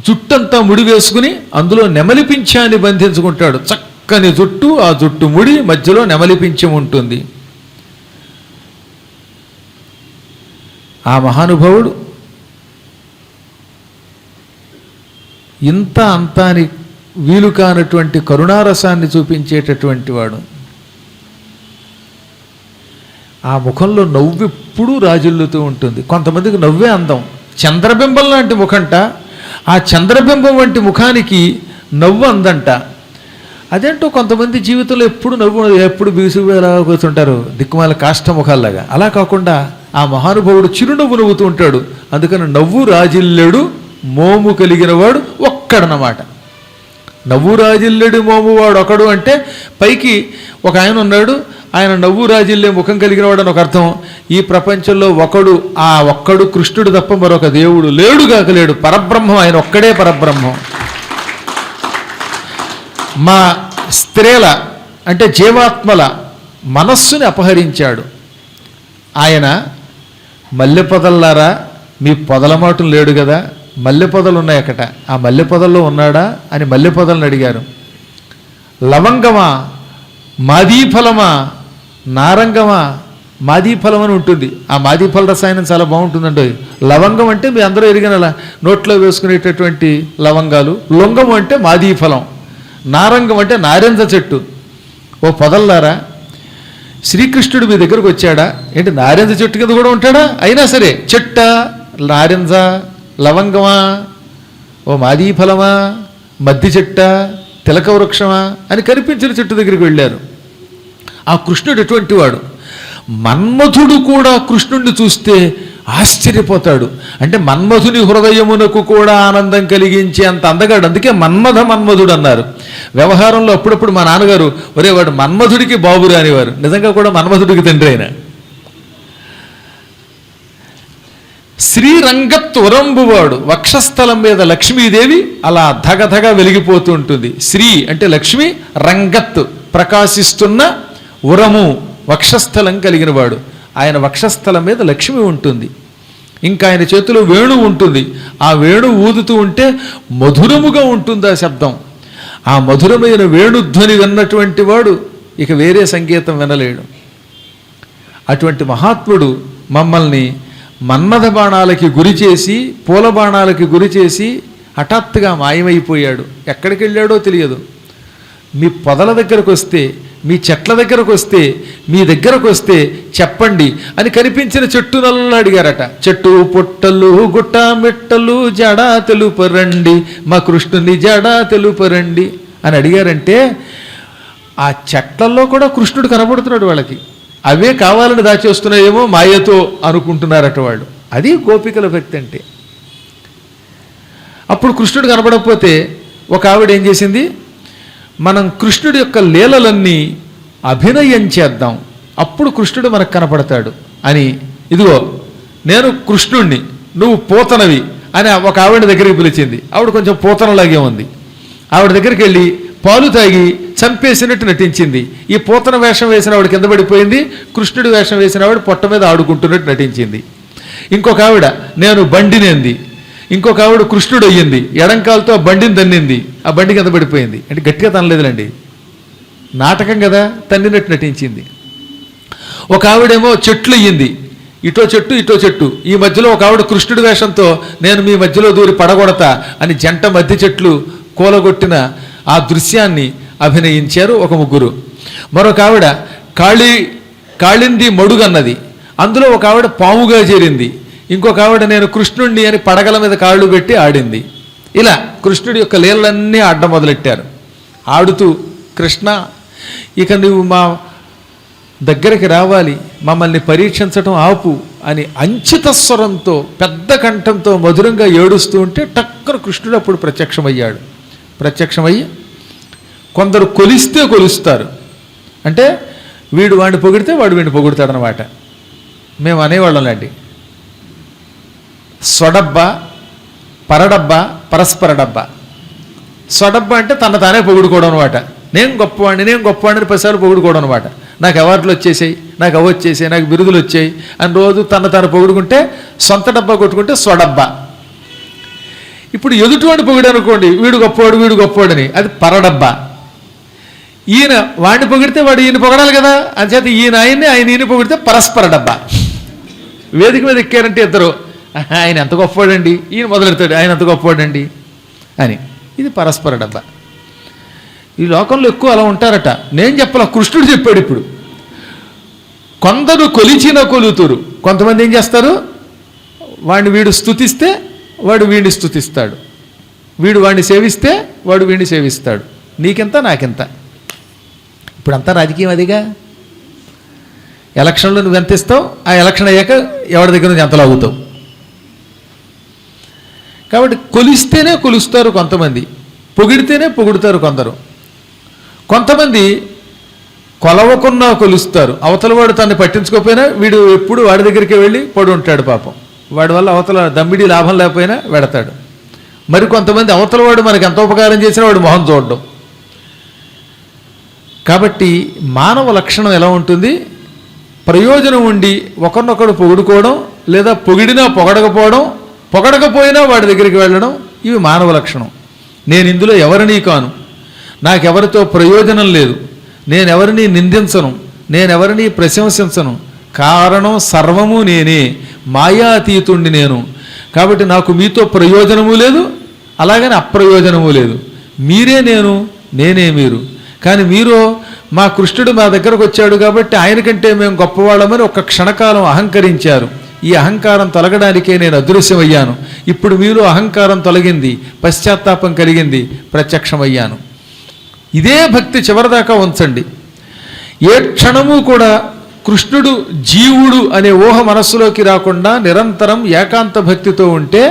జుట్టంతా ముడి వేసుకుని అందులో నెమలిపించాన్ని బంధించుకుంటాడు. చక్కని జుట్టు, ఆ జుట్టు ముడి మధ్యలో నెమలిపించం ఉంటుంది. ఆ మహానుభావుడు ఇంత అంతాని వీలు కానటువంటి కరుణారసాన్ని చూపించేటటువంటి వాడు. ఆ ముఖంలో నవ్వు ఎప్పుడూ రాజిల్లుతూ ఉంటుంది. కొంతమందికి నవ్వే అందం. చంద్రబింబం లాంటి ముఖంట, ఆ చంద్రబింబం వంటి ముఖానికి నవ్వు అందంట. అదేంటో కొంతమంది జీవితంలో ఎప్పుడు నవ్వు, ఎప్పుడు బీసుగా కూర్చుంటారు దిక్కుమాల కాష్ట ముఖాల్లాగా. అలా కాకుండా ఆ మహానుభావుడు చిరునవ్వు నవ్వుతూ ఉంటాడు. అందుకని నవ్వు రాజిల్లెడు మోము కలిగిన వాడు ఒక్కడనమాట. నవ్వు రాజిల్లెడు మోము వాడు ఒకడు అంటే పైకి ఒక ఆయన ఉన్నాడు, ఆయన నవ్వు రాజిల్లే ముఖం కలిగిన వాడు అని ఒక అర్థం. ఈ ప్రపంచంలో ఒకడు, ఆ ఒక్కడు కృష్ణుడు తప్ప మరొక దేవుడు లేడుగాక లేడు. పరబ్రహ్మం, ఆయన ఒక్కడే పరబ్రహ్మం. మా స్త్రీల అంటే జీవాత్మల మనస్సుని అపహరించాడు ఆయన. మల్లె పొదల్లారా, మీ పొదల మాటలు లేడు కదా, మల్లె పొదలు ఉన్నాయకట, ఆ మల్లె పొదల్లో ఉన్నాడా అని మల్లె పొదలను అడిగారు. లవంగమా, మాదీఫలమా, నారంగమా, మాదీఫలం అని ఉంటుంది. ఆ మాదీఫల రసాయనం చాలా బాగుంటుందండి. లవంగం అంటే మీ అందరూ ఎరిగిన నోట్లో వేసుకునేటటువంటి లవంగాలు. లొంగం అంటే మాదీఫలం. నారంగం అంటే నారింజ చెట్టు. ఓ పొదల్లారా, శ్రీకృష్ణుడు మీ దగ్గరకు వచ్చాడా ఏంటి? నారింజ చెట్టు కింద కూడా ఉంటాడా? అయినా సరే చెట్ట, నారింజ, లవంగమా, ఓ మాదీఫలమా, మద్ది చెట్ట, తిలక వృక్షమా అని కనిపించిన చెట్టు దగ్గరికి వెళ్ళారు. ఆ కృష్ణుడు ఎటువంటి వాడు? మన్మథుడు కూడా కృష్ణుడిని చూస్తే ఆశ్చర్యపోతాడు. అంటే మన్మథుని హృదయమునకు కూడా ఆనందం కలిగించే అంత అందగాడు. అందుకే మన్మథుడు అన్నారు. వ్యవహారంలో అప్పుడప్పుడు మా నాన్నగారు ఒరే వాడు మన్మథుడికి బాబురా అనేవారు. నిజంగా కూడా మన్మథుడికి తండ్రి అయిన. శ్రీరంగత్ వరంబువాడు, వక్షస్థలం మీద లక్ష్మీదేవి అలా ధగధగ వెలిగిపోతూ ఉంటుంది. శ్రీ అంటే లక్ష్మి, రంగత్ ప్రకాశిస్తున్న, ఉరము వక్షస్థలం కలిగిన వాడు. ఆయన వక్షస్థలం మీద లక్ష్మి ఉంటుంది. ఇంకా ఆయన చేతిలో వేణు ఉంటుంది. ఆ వేణు ఊదుతూ ఉంటే మధురముగా ఉంటుంది ఆ శబ్దం. ఆ మధురమైన వేణుధ్వని విన్నటువంటి వాడు ఇక వేరే సంగీతం వినలేడు. అటువంటి మహాత్ముడు మమ్మల్ని మన్మథ బాణాలకి గురి చేసి, పూల బాణాలకి గురి చేసి హఠాత్తుగా మాయమైపోయాడు. ఎక్కడికి వెళ్ళాడో తెలియదు. మీ పొదల దగ్గరకు వస్తే, మీ చెట్ల దగ్గరకు వస్తే, మీ దగ్గరకు వస్తే చెప్పండి అని కనిపించిన చెట్టునల్లా అడిగారట. చెట్టు పుట్టలు గుట్ట మిట్టలు జడా తెలుపరండి, మా కృష్ణుని జడా తెలుపరండి అని అడిగారంటే ఆ చెట్లలో కూడా కృష్ణుడు కనబడుతున్నాడు వాళ్ళకి. అవే కావాలని దాచేస్తున్నాయేమో మాయతో అనుకుంటున్నారట వాళ్ళు. అది గోపికల భక్తి అంటే. అప్పుడు కృష్ణుడు కనబడకపోతే ఒక ఆవిడ ఏం చేసింది, మనం కృష్ణుడి యొక్క లీలలన్నీ అభినయం చేద్దాం, అప్పుడు కృష్ణుడు మనకు కనపడతాడు అని. ఇదిగో నేను కృష్ణుణ్ణి, నువ్వు పూతనవి అని ఒక ఆవిడ దగ్గరికి పిలిచింది. ఆవిడ కొంచెం పూతనలాగే ఉంది. ఆవిడ దగ్గరికి వెళ్ళి పాలు తాగి చంపేసినట్టు నటించింది. ఈ పూతన వేషం వేసిన ఆవిడ కింద పడిపోయింది. కృష్ణుడి వేషం వేసిన ఆవిడ పొట్ట మీద ఆడుకుంటున్నట్టు నటించింది. ఇంకొక ఆవిడ నేను బండినేంది. ఇంకొక ఆవిడ కృష్ణుడు అయ్యింది. ఎడంకాలతో ఆ బండిని తన్నింది. ఆ బండి కింద పడిపోయింది. అంటే గట్టిగా తనలేదులండి, నాటకం కదా, తన్నినట్టు నటించింది. ఒక ఆవిడేమో చెట్లు అయ్యింది. ఇటో చెట్టు ఇటో చెట్టు. ఈ మధ్యలో ఒక ఆవిడ కృష్ణుడి వేషంతో నేను మీ మధ్యలో దూరి పడగొడతా అని జంట మధ్య చెట్లు కూలగొట్టిన ఆ దృశ్యాన్ని అభినయించారు ఒక ముగ్గురు. మరొక ఆవిడ కాళింది మడుగన్నది. అందులో ఒక ఆవిడ పాముగా చేరింది. ఇంకొక ఆవిడ నేను కృష్ణుడిని అని పడగల మీద కాళ్ళు పెట్టి ఆడింది. ఇలా కృష్ణుడి యొక్క లీలలన్నీ ఆడడం మొదలెట్టారు. ఆడుతూ కృష్ణ ఇక నువ్వు మా దగ్గరికి రావాలి, మమ్మల్ని పరీక్షించటం ఆపు అని అంచిత స్వరంతో పెద్ద కంఠంతో మధురంగా ఏడుస్తూ ఉంటే టక్కన కృష్ణుడు అప్పుడు ప్రత్యక్షమయ్యాడు. ప్రత్యక్షమయ్యి కొందరు కొలిస్తే కొలుస్తారు, అంటే వీడు వాడిని పొగిడితే వాడు వీడిని పొగుడతాడనమాట. మేము అనేవాళ్ళం లాంటి స్వడబ్బా, పరడబ్బా, పరస్పర డబ్బా. స్వడబ్బా అంటే తన తానే పొగుడుకోవడం అనమాట. నేను గొప్పవాడిని 10 సార్లు పొగుడుకోవడం అనమాట. నాకు అవార్డులు వచ్చేసాయి, నాకు అవి వచ్చేసాయి, నాకు బిరుదులు వచ్చాయి అని రోజు తను పొగుడుకుంటే సొంత డబ్బా కొట్టుకుంటే స్వడబ్బా. ఇప్పుడు ఎదుటివాడిని పొగిడనుకోండి, వీడు గొప్పవాడని, అది పరడబ్బా. ఈయన వాడిని పొగిడితే వాడు ఈయన పొగడాలి కదా, అంచేత ఈయన పొగిడితే పరస్పర డబ్బా. వేదిక మీద ఎక్కారంటే ఇద్దరు, ఆయన ఎంత గొప్పవాడండి, ఈయన మొదలెడతాడు ఆయన ఎంత గొప్పవాడండి అని. ఇది పరస్పర డబ్బా. ఈ లోకంలో ఎక్కువ అలా ఉంటారట. నేను చెప్పాల, కృష్ణుడు చెప్పాడు. ఇప్పుడు కొందరు కొలిచిన కొలుతురు. కొంతమంది ఏం చేస్తారు, వాడిని వీడు స్తుతిస్తే వాడు వీడిని స్తుతిస్తాడు, వీడు వాడిని సేవిస్తే వాడు వీడిని సేవిస్తాడు. నీకెంత నాకెంత. ఇప్పుడంతా రాజకీయం అదిగా. ఎలక్షన్లో నువ్వు ఎంత ఇస్తావు, ఆ ఎలక్షన్ అయ్యాక ఎవరి దగ్గర నుంచి ఎంత లాగుతావు. కాబట్టి కొలిస్తేనే కొలుస్తారు కొంతమంది, పొగిడితేనే పొగుడుతారు కొందరు. కొంతమంది కొలవకున్నా కొలుస్తారు. అవతల వాడు తను పట్టించుకోకపోయినా వీడు ఎప్పుడు వాడి దగ్గరికి వెళ్ళి పడి ఉంటాడు పాపం. వాడి వల్ల అవతల దమ్మిడి లాభం లేకపోయినా వెడతాడు. మరి కొంతమంది అవతల వాడు మనకి ఎంత ఉపకారం చేసినా వాడు మొహం చూడడం. కాబట్టి మానవ లక్షణం ఎలా ఉంటుంది, ప్రయోజనం ఉండి ఒకరినొకడు పొగుడుకోవడం, లేదా పొగిడినా పొగడకపోవడం, పొగడకపోయినా వాడి దగ్గరికి వెళ్ళడం, ఇవి మానవ లక్షణం. నేను ఇందులో ఎవరినీ కాను, నాకెవరితో ప్రయోజనం లేదు, నేనెవరిని నిందించను, నేనెవరిని ప్రశంసించను, కారణం సర్వము నేనే, మాయాతీతుణ్ణి నేను. కాబట్టి నాకు మీతో ప్రయోజనము లేదు, అలాగని అప్రయోజనము లేదు. మీరే నేను, నేనే మీరు. కానీ మీరు మా కృష్ణుడు మా దగ్గరకు వచ్చాడు కాబట్టి ఆయన కంటే మేము గొప్పవాళ్ళమని ఒక క్షణకాలం అహంకరించారు. ఈ అహంకారం తొలగడానికే నేను అదృశ్యమయ్యాను. ఇప్పుడు మీలో అహంకారం తొలగింది, పశ్చాత్తాపం కలిగింది, ప్రత్యక్షమయ్యాను. ఇదే భక్తి చివరిదాకా ఉంచండి. ఏ క్షణము కూడా కృష్ణుడు జీవుడు అనే ఊహ మనస్సులోకి రాకుండా నిరంతరం ఏకాంత భక్తితో ఉంటే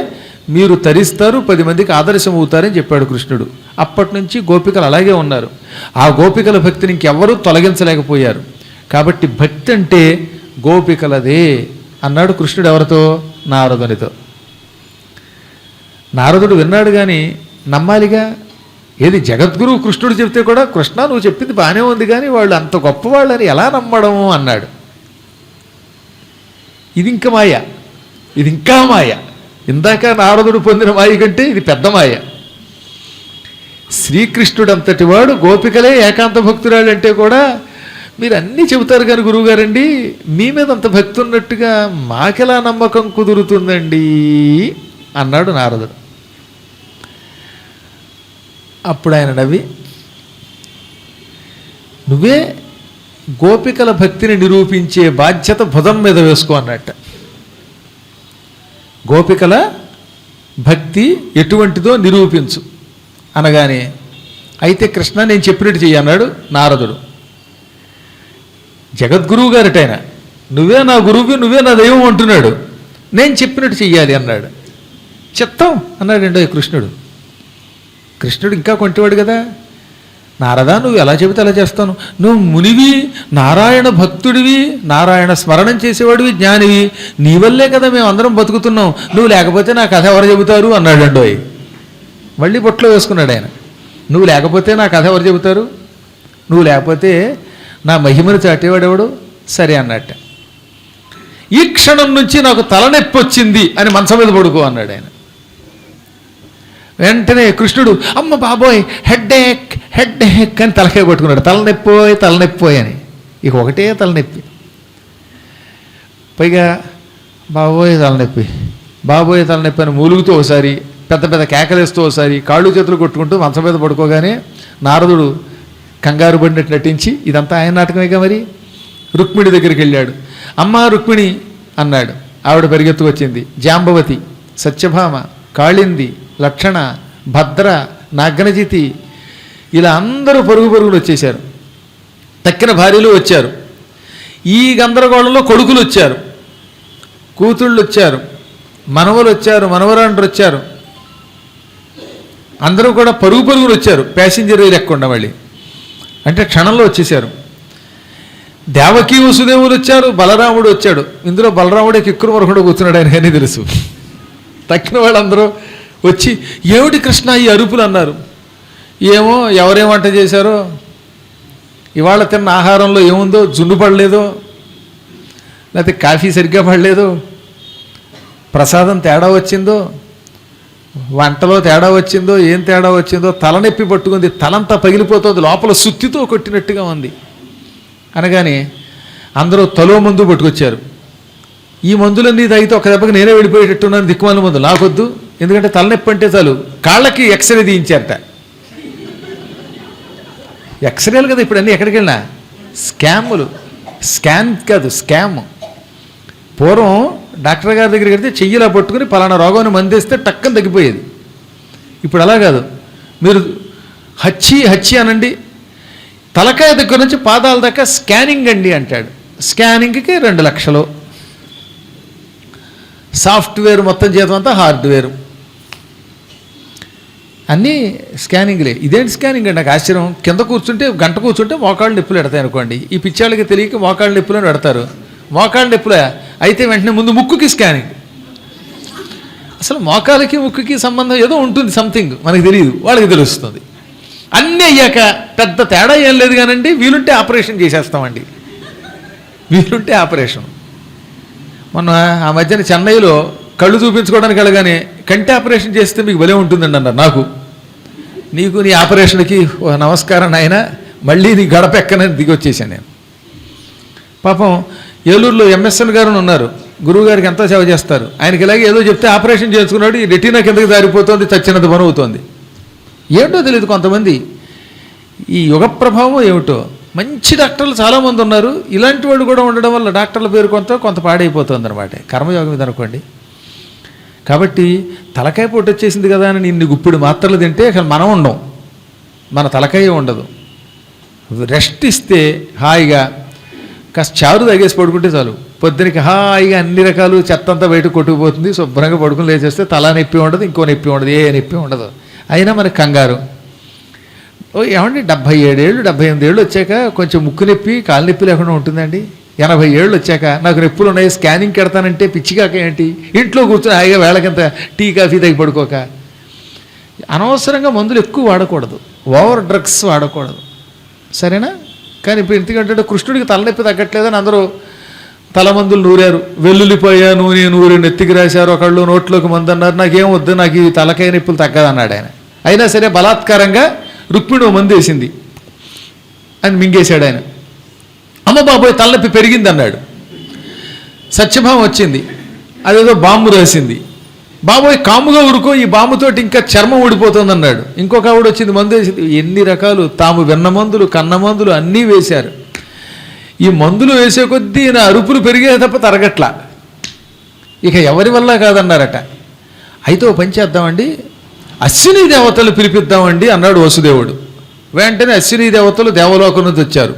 మీరు తరిస్తారు, 10 మందికి ఆదర్శం అవుతారని చెప్పాడు కృష్ణుడు. అప్పటి నుంచి గోపికలు అలాగే ఉన్నారు. ఆ గోపికల భక్తిని ఇంకెవ్వరూ తొలగించలేకపోయారు. కాబట్టి భక్తి అంటే గోపికలదే అన్నాడు కృష్ణుడు. ఎవరితో? నారదునితో. నారదుడు విన్నాడు కానీ నమ్మాలిగా. ఏది జగద్గురువు కృష్ణుడు చెప్తే కూడా, కృష్ణ నువ్వు చెప్పింది బాగానే ఉంది కానీ వాళ్ళు అంత గొప్పవాళ్ళని ఎలా నమ్మడము అన్నాడు. ఇది ఇంకా మాయ, ఇది ఇంకా మాయ. ఇందాక నారదుడు పొందిన మాయ కంటే ఇది పెద్ద మాయ. శ్రీకృష్ణుడు అంతటి వాడు, గోపికలే ఏకాంత భక్తురాలు అంటే కూడా మీరు అన్నీ చెబుతారు కానీ గురువుగారండి మీ మీద అంత భక్తి ఉన్నట్టుగా మాకెలా నమ్మకం కుదురుతుందండి అన్నాడు నారదుడు. అప్పుడు ఆయన నవ్వి, నువ్వే గోపికల భక్తిని నిరూపించే బాధ్యత భుజం మీద వేసుకో అన్నట్ట. గోపికల భక్తి ఎటువంటిదో నిరూపించు అనగానే, అయితే కృష్ణ నేను చెప్పినట్టు చెయ్యి అన్నాడు నారదుడు. జగద్గురువు గారిటైనా నువ్వే నా గురువు, నువ్వే నా దైవం అంటున్నాడు, నేను చెప్పినట్టు చెయ్యాలి అన్నాడు. చెప్తాం అన్నాడండి కృష్ణుడు. కృష్ణుడు ఇంకా కొంటివాడు కదా. నారదా నువ్వు ఎలా చెబితే అలా చేస్తాను, నువ్వు మునివి, నారాయణ భక్తుడివి, నారాయణ స్మరణం చేసేవాడివి, జ్ఞానివి, నీ వల్లే కదా మేము అందరం బతుకుతున్నాం, నువ్వు లేకపోతే నా కథ ఎవరు చెబుతారు అన్నాడండోయ్. మళ్ళీ బొట్లో వేసుకున్నాడు ఆయన. నువ్వు లేకపోతే నా కథ ఎవరు చెబుతారు, నువ్వు లేకపోతే నా మహిమను చాటేవాడెవడు, సరే అన్నట్ట. ఈ క్షణం నుంచి నాకు తలనొప్పి వచ్చింది అని మంచం మీద పడుకో అన్నాడు ఆయన. వెంటనే కృష్ణుడు అమ్మ బాబోయ్ హెడ్ఏక్ హెడ్ఏక్ అని తలకాయ పట్టుకున్నాడు. తలనొప్పోయి తలనొప్పోయి అని, ఇక ఒకటే తలనొప్పి. పైగా బాబోయ్ తలనొప్పి, బాబోయ్ తలనొప్పి అని మూలుగుతూ ఒకసారి, పెద్ద పెద్ద కేకలేస్తూ ఒకసారి, కాళ్ళు చేతులు కొట్టుకుంటూ మంచం మీద పడుకోగానే నారదుడు కంగారు పడినట్టు నటించి, ఇదంతా ఆయన నాటకమేగా మరి, రుక్మిణి దగ్గరికి వెళ్ళాడు. అమ్మా రుక్మిణి అన్నాడు. ఆవిడ పరిగెత్తు వచ్చింది. జాంబవతి, సత్యభామ, కాళింది, లక్షణ, భద్ర, నాగ్నజితి, ఇలా అందరూ పరుగులు వచ్చేశారు. తక్కిన భార్యలు వచ్చారు. ఈ గందరగోళంలో కొడుకులు వచ్చారు, కూతుళ్ళు వచ్చారు, మనవలు వచ్చారు, మనవరాండ్రు వచ్చారు. అందరూ కూడా పరుగులు వచ్చారు. ప్యాసింజర్ లెక్కకుండా మళ్ళీ అంటే క్షణంలో వచ్చేసారు. దేవకీ వసుదేవులు వచ్చారు, బలరాముడు వచ్చాడు. ఇందులో బలరాముడే కిక్కురు మరొకడు కూర్చున్నాడు, ఆయన కానీ తెలుసు. తక్కిన వాళ్ళందరూ వచ్చి ఏమిటి కృష్ణ ఈ అరుపులు అన్నారు. ఏమో ఎవరేం వంట చేశారో, ఇవాళ తిన్న ఆహారంలో ఏముందో, జున్ను పడలేదో, లేకపోతే కాఫీ సరిగ్గా పడలేదో, ప్రసాదం తేడా వచ్చిందో, వంటలో తేడా వచ్చిందో, ఏం తేడా వచ్చిందో, తలనొప్పి పట్టుకుంది, తలంతా పగిలిపోతుంది, లోపల సుత్తితో కొట్టినట్టుగా ఉంది అనగానే అందరూ తలో మందు పట్టుకొచ్చారు. ఈ మందులన్నీ తాగితే ఒక దెబ్బకి నేనే వెళ్ళిపోయేటట్టున్నాను, దిక్కుమాల మందు నాకొద్దు, ఎందుకంటే తలనొప్పి అంటే చాలు. కాళ్ళకి ఎక్స్రే తీయించారట. ఎక్స్రేలు కదా ఇప్పుడు అన్నీ, ఎక్కడికి వెళ్ళినా స్కాములు. స్కాన్ కాదు, స్కామ్. పూర్వం డాక్టర్ గారి దగ్గరికి వెళ్తే చెయ్యిలా పట్టుకుని పలానా రోగాన్ని మందేస్తే టక్కని తగ్గిపోయేది. ఇప్పుడు అలా కాదు. మీరు హచ్చి అనండి, తలకాయ దగ్గర నుంచి పాదాల దాకా స్కానింగ్ అండి అంటాడు. స్కానింగ్కి 2 లక్షలు. సాఫ్ట్వేర్ మొత్తం జీతం అంతా హార్డ్వేర్, అన్నీ స్కానింగ్లే. ఇదేంటి స్కానింగ్ అండి? నాకు ఆశ్చర్యం. కింద కూర్చుంటే గంట కూర్చుంటే మోకాళ్ళు నొప్పులు పెడతాయి అనుకోండి. ఈ పిచ్చాళ్ళకి తెలియక మోకాళ్ళు నొప్పులను పెడతారు. మోకాళ్ళు నొప్పులే అయితే వెంటనే ముందు ముక్కుకి స్కానింగ్. అసలు మోకాలకి ముక్కుకి సంబంధం ఏదో ఉంటుంది, సంథింగ్ మనకి తెలియదు, వాళ్ళకి తెలుస్తుంది. అన్నీ అయ్యాక పెద్ద తేడా ఏం లేదు కానండి, వీలుంటే ఆపరేషన్ చేసేస్తామండి, వీలుంటే ఆపరేషన్. మొన్న ఆ మధ్యన చెన్నైలో కళ్ళు చూపించుకోవడానికి వెళ్ళగానే కంటి ఆపరేషన్ చేస్తే మీకు భలే ఉంటుందండి అన్నారు. నాకు నీకు నీ ఆపరేషన్కి నమస్కారం నాయన, మళ్ళీ నీ గడప ఎక్కనని దిగి వచ్చేసాను నేను. పాపం ఏలూరులో ఎంఎస్ఎన్ గారు ఉన్నారు, గురువు గారికి ఎంతో సేవ చేస్తారు. ఆయనకి ఇలాగే ఏదో చెప్తే ఆపరేషన్ చేసుకున్నాడు, ఈ రెటీనా కిందకి జారిపోతుంది, చచ్చినంత పని అవుతుంది. ఏమిటో తెలియదు కొంతమంది, ఈ యుగ ప్రభావం ఏమిటో. మంచి డాక్టర్లు చాలామంది ఉన్నారు, ఇలాంటి వాళ్ళు కూడా ఉండడం వల్ల డాక్టర్ల పేరు కొంత పాడైపోతుంది అనమాట. కర్మయోగం ఇది అనుకోండి. కాబట్టి తలకాయ పొట్టు వచ్చేసింది కదా అని ఇన్ని గుప్పిడి మాత్రలు తింటే అసలు మనం ఉండం, మన తలకాయ ఉండదు. రెస్ట్ ఇస్తే హాయిగా కాస్త చారు తగేసి పడుకుంటే చాలు, పొద్దునకి హాయిగా అన్ని రకాలు చెత్త అంతా బయటకు కొట్టుకుపోతుంది. శుభ్రంగా పడుకుని లేచేస్తే తల నొప్పి ఉండదు, ఇంకో నొప్పి ఉండదు, ఏ నొప్పి ఉండదు. అయినా మనకి కంగారు. ఏమండి 77 ఏళ్ళు 78 ఏళ్ళు వచ్చాక కొంచెం ముక్కు నొప్పి కాలు నొప్పి లేకుండా ఉంటుందండి. 80 ఏళ్ళు వచ్చాక నాకు నొప్పులు ఉన్నాయి, స్కానింగ్ కడతానంటే పిచ్చికాక ఏంటి? ఇంట్లో కూర్చొని హాయిగా వేళకింత టీ కాఫీ తగ్గి పడుకోక. అనవసరంగా మందులు ఎక్కువ వాడకూడదు, ఓవర్ డ్రగ్స్ వాడకూడదు, సరేనా? కానీ ఇప్పుడు ఎందుకంటే కృష్ణుడికి తలనొప్పి తగ్గట్లేదని అందరూ తలమందులు నూరారు. వెల్లుల్లిపోయా నూనె నూరి నెత్తికి రాశారు, ఒకళ్ళు నోట్లోకి మందు అన్నారు. నాకేం వద్దు, నాకు ఈ తలకాయ నొప్పులు తగ్గదన్నాడు ఆయన. అయినా సరే బలాత్కారంగా రుక్మిణి మందు వేసింది అని మింగేశాడు ఆయన. అమ్మ బాబోయ్ తలనొప్పి పెరిగింది అన్నాడు. సత్యభామ వచ్చింది, అదేదో బాంబు రాసింది. బాబోయ్ కాముగా ఉడుకో, ఈ బాంబుతోటి ఇంకా చర్మం ఊడిపోతుంది అన్నాడు. ఇంకొక ఆవిడ వచ్చింది, మందు వేసింది. ఎన్ని రకాలు, తాము విన్న మందులు కన్న మందులు అన్నీ వేశారు. ఈ మందులు వేసే కొద్దీ నా అరుపులు పెరిగే తప్ప తరగట్లా. ఇక ఎవరి వల్ల కాదన్నారట. అయితే ఓ పని చేద్దామండి, అశ్విని దేవతలు పిలిపిద్దామండి అన్నాడు వసుదేవుడు. వెంటనే అశ్విని దేవతలు దేవలోకం నుంచి వచ్చారు.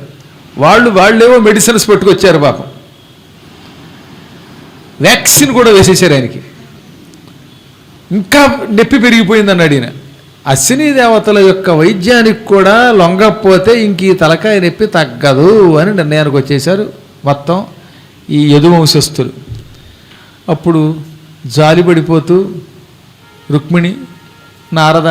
వాళ్ళేవో మెడిసిన్స్ పట్టుకొచ్చారు. పాపం వ్యాక్సిన్ కూడా వేసేసారు ఆయనకి. ఇంకా నొప్పి పెరిగిపోయింది అన్నాడు ఈయన. అశ్విని దేవతల యొక్క వైద్యానికి కూడా లొంగకపోతే ఇంక ఈ తలకాయ నొప్పి తగ్గదు అని నిర్ణయానికి వచ్చేశారు మొత్తం ఈ యదువంశస్థులు. అప్పుడు జాలిపడిపోతూ రుక్మిణి, నారద,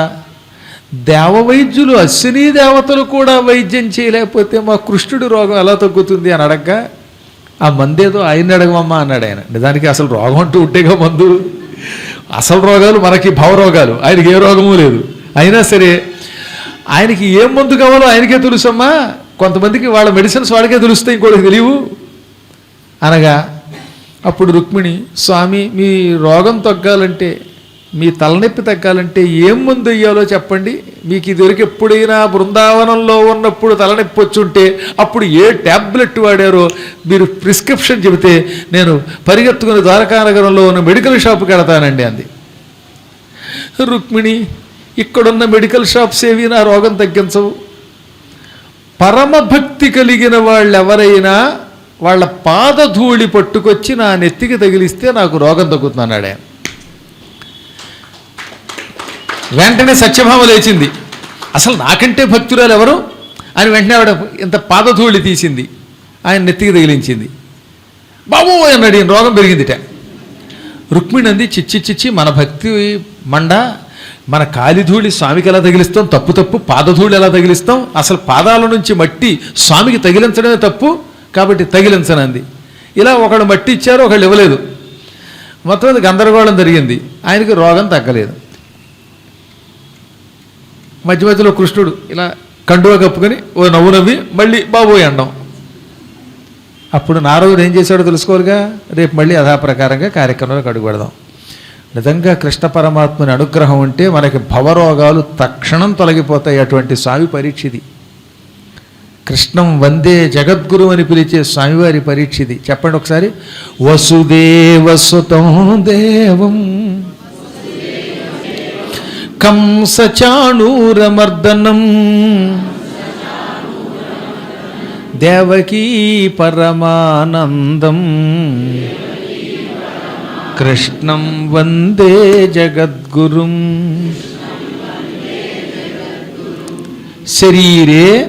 దేవవైద్యులు అశ్విని దేవతలు కూడా వైద్యం చేయలేకపోతే మా కృష్ణుడి రోగం ఎలా తగ్గుతుంది అని అడగ్గా, ఆ మందేదో ఆయన అడగమమ్మా అన్నాడు ఆయన. నిజానికి అసలు రోగం అంటూ ఉంటేగా మందు. అసలు రోగాలు మనకి భవరోగాలు, ఆయనకి ఏ రోగము లేదు. అయినా సరే ఆయనకి ఏం మందు కావాలో ఆయనకే తెలుసమ్మా. కొంతమందికి వాళ్ళ మెడిసిన్స్ వాడికే తెలుస్తాయి, ఇంకోటికి తెలియవు అనగా, అప్పుడు రుక్మిణి, స్వామి మీ రోగం తగ్గాలంటే, మీ తలనొప్పి తగ్గాలంటే ఏం మందు వేయాలో చెప్పండి. మీకు ఇదివరకు ఎప్పుడైనా బృందావనంలో ఉన్నప్పుడు తలనొప్పి వచ్చుంటే అప్పుడు ఏ ట్యాబ్లెట్ వాడారో మీరు ప్రిస్క్రిప్షన్ చెబితే నేను పరిగెత్తుకుని ద్వారకానగరంలో ఉన్న మెడికల్ షాప్కి వెళతానండి అంది. రుక్మిణి, ఇక్కడున్న మెడికల్ షాప్స్ ఏవి నా రోగం తగ్గించవు. పరమభక్తి కలిగిన వాళ్ళు ఎవరైనా వాళ్ళ పాదధూళి పట్టుకొచ్చి నా నెత్తికి తగిలిస్తే నాకు రోగం తగ్గుతుందన్నాడు ఆయన. వెంటనే సత్యభామ లేచింది. అసలు నాకంటే భక్తురాలు ఎవరు అని వెంటనే ఆవిడ ఇంత పాదధూళి తీసింది, ఆయన నెత్తికి తగిలించింది. బాబు అన్నాడు, ఈయన రోగం పెరిగిందిట. రుక్మిణి అంది, చిచ్చి మన భక్తి మండ, మన కాలిధూళి స్వామికి ఎలా తగిలిస్తాం? తప్పు పాదధూళి ఎలా తగిలిస్తాం? అసలు పాదాల నుంచి మట్టి స్వామికి తగిలించడమే తప్పు, కాబట్టి తగిలించనంది. ఇలా ఒకళ్ళు మట్టి ఇచ్చారు, ఒకళ్ళు ఇవ్వలేదు. మొత్తం గందరగోళం జరిగింది. ఆయనకి రోగం తగ్గలేదు. మధ్య మధ్యలో కృష్ణుడు ఇలా కండువా కప్పుకొని ఓ నవ్వు నవ్వి మళ్ళీ బాబోయ్ అండం. అప్పుడు నారదుడు ఏం చేశాడో తెలుసుకోవాలిగా. రేపు మళ్ళీ యథాప్రకారంగా కార్యక్రమంలోకి అడుగు పెడదాం. నిజంగా కృష్ణ పరమాత్మని అనుగ్రహం ఉంటే మనకి భవరోగాలు తక్షణం తొలగిపోతాయి. అటువంటి స్వామి పరీక్షది. కృష్ణం వందే జగద్గురు అని పిలిచే స్వామివారి పరీక్ష ఇది. చెప్పండి ఒకసారి. వసుదేవసుతం దేవం కంసచాణూరమర్దనం దేవకీ పరమానందం కృష్ణం వందే జగద్గురుం. శరీరే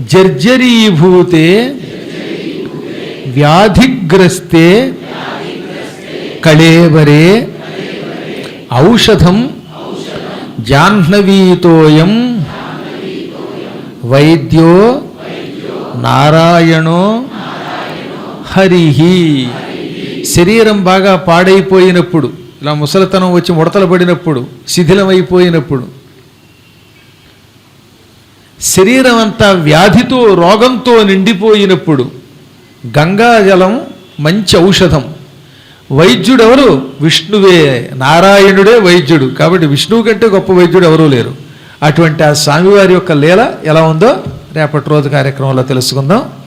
జర్జరీభూతే వ్యాధిగ్రస్తే కళేవరే ఔషధం జాహ్నవీతోయం వైద్యో నారాయణో హరిహి. శరీరం బాగా పాడైపోయినప్పుడు, ఇలా ముసలితనం వచ్చి ముడతలు పడినప్పుడు, శిథిలమైపోయినప్పుడు, శరీరం అంతా వ్యాధితో రోగంతో నిండిపోయినప్పుడు గంగాజలం మంచి ఔషధం. వైద్యుడు ఎవరు? విష్ణువే. నారాయణుడే వైద్యుడు. కాబట్టి విష్ణువు కంటే గొప్ప వైద్యుడు ఎవరూ లేరు. అటువంటి ఆ స్వామివారి యొక్క లీల ఎలా ఉందో రేపటి రోజు కార్యక్రమంలో తెలుసుకుందాం.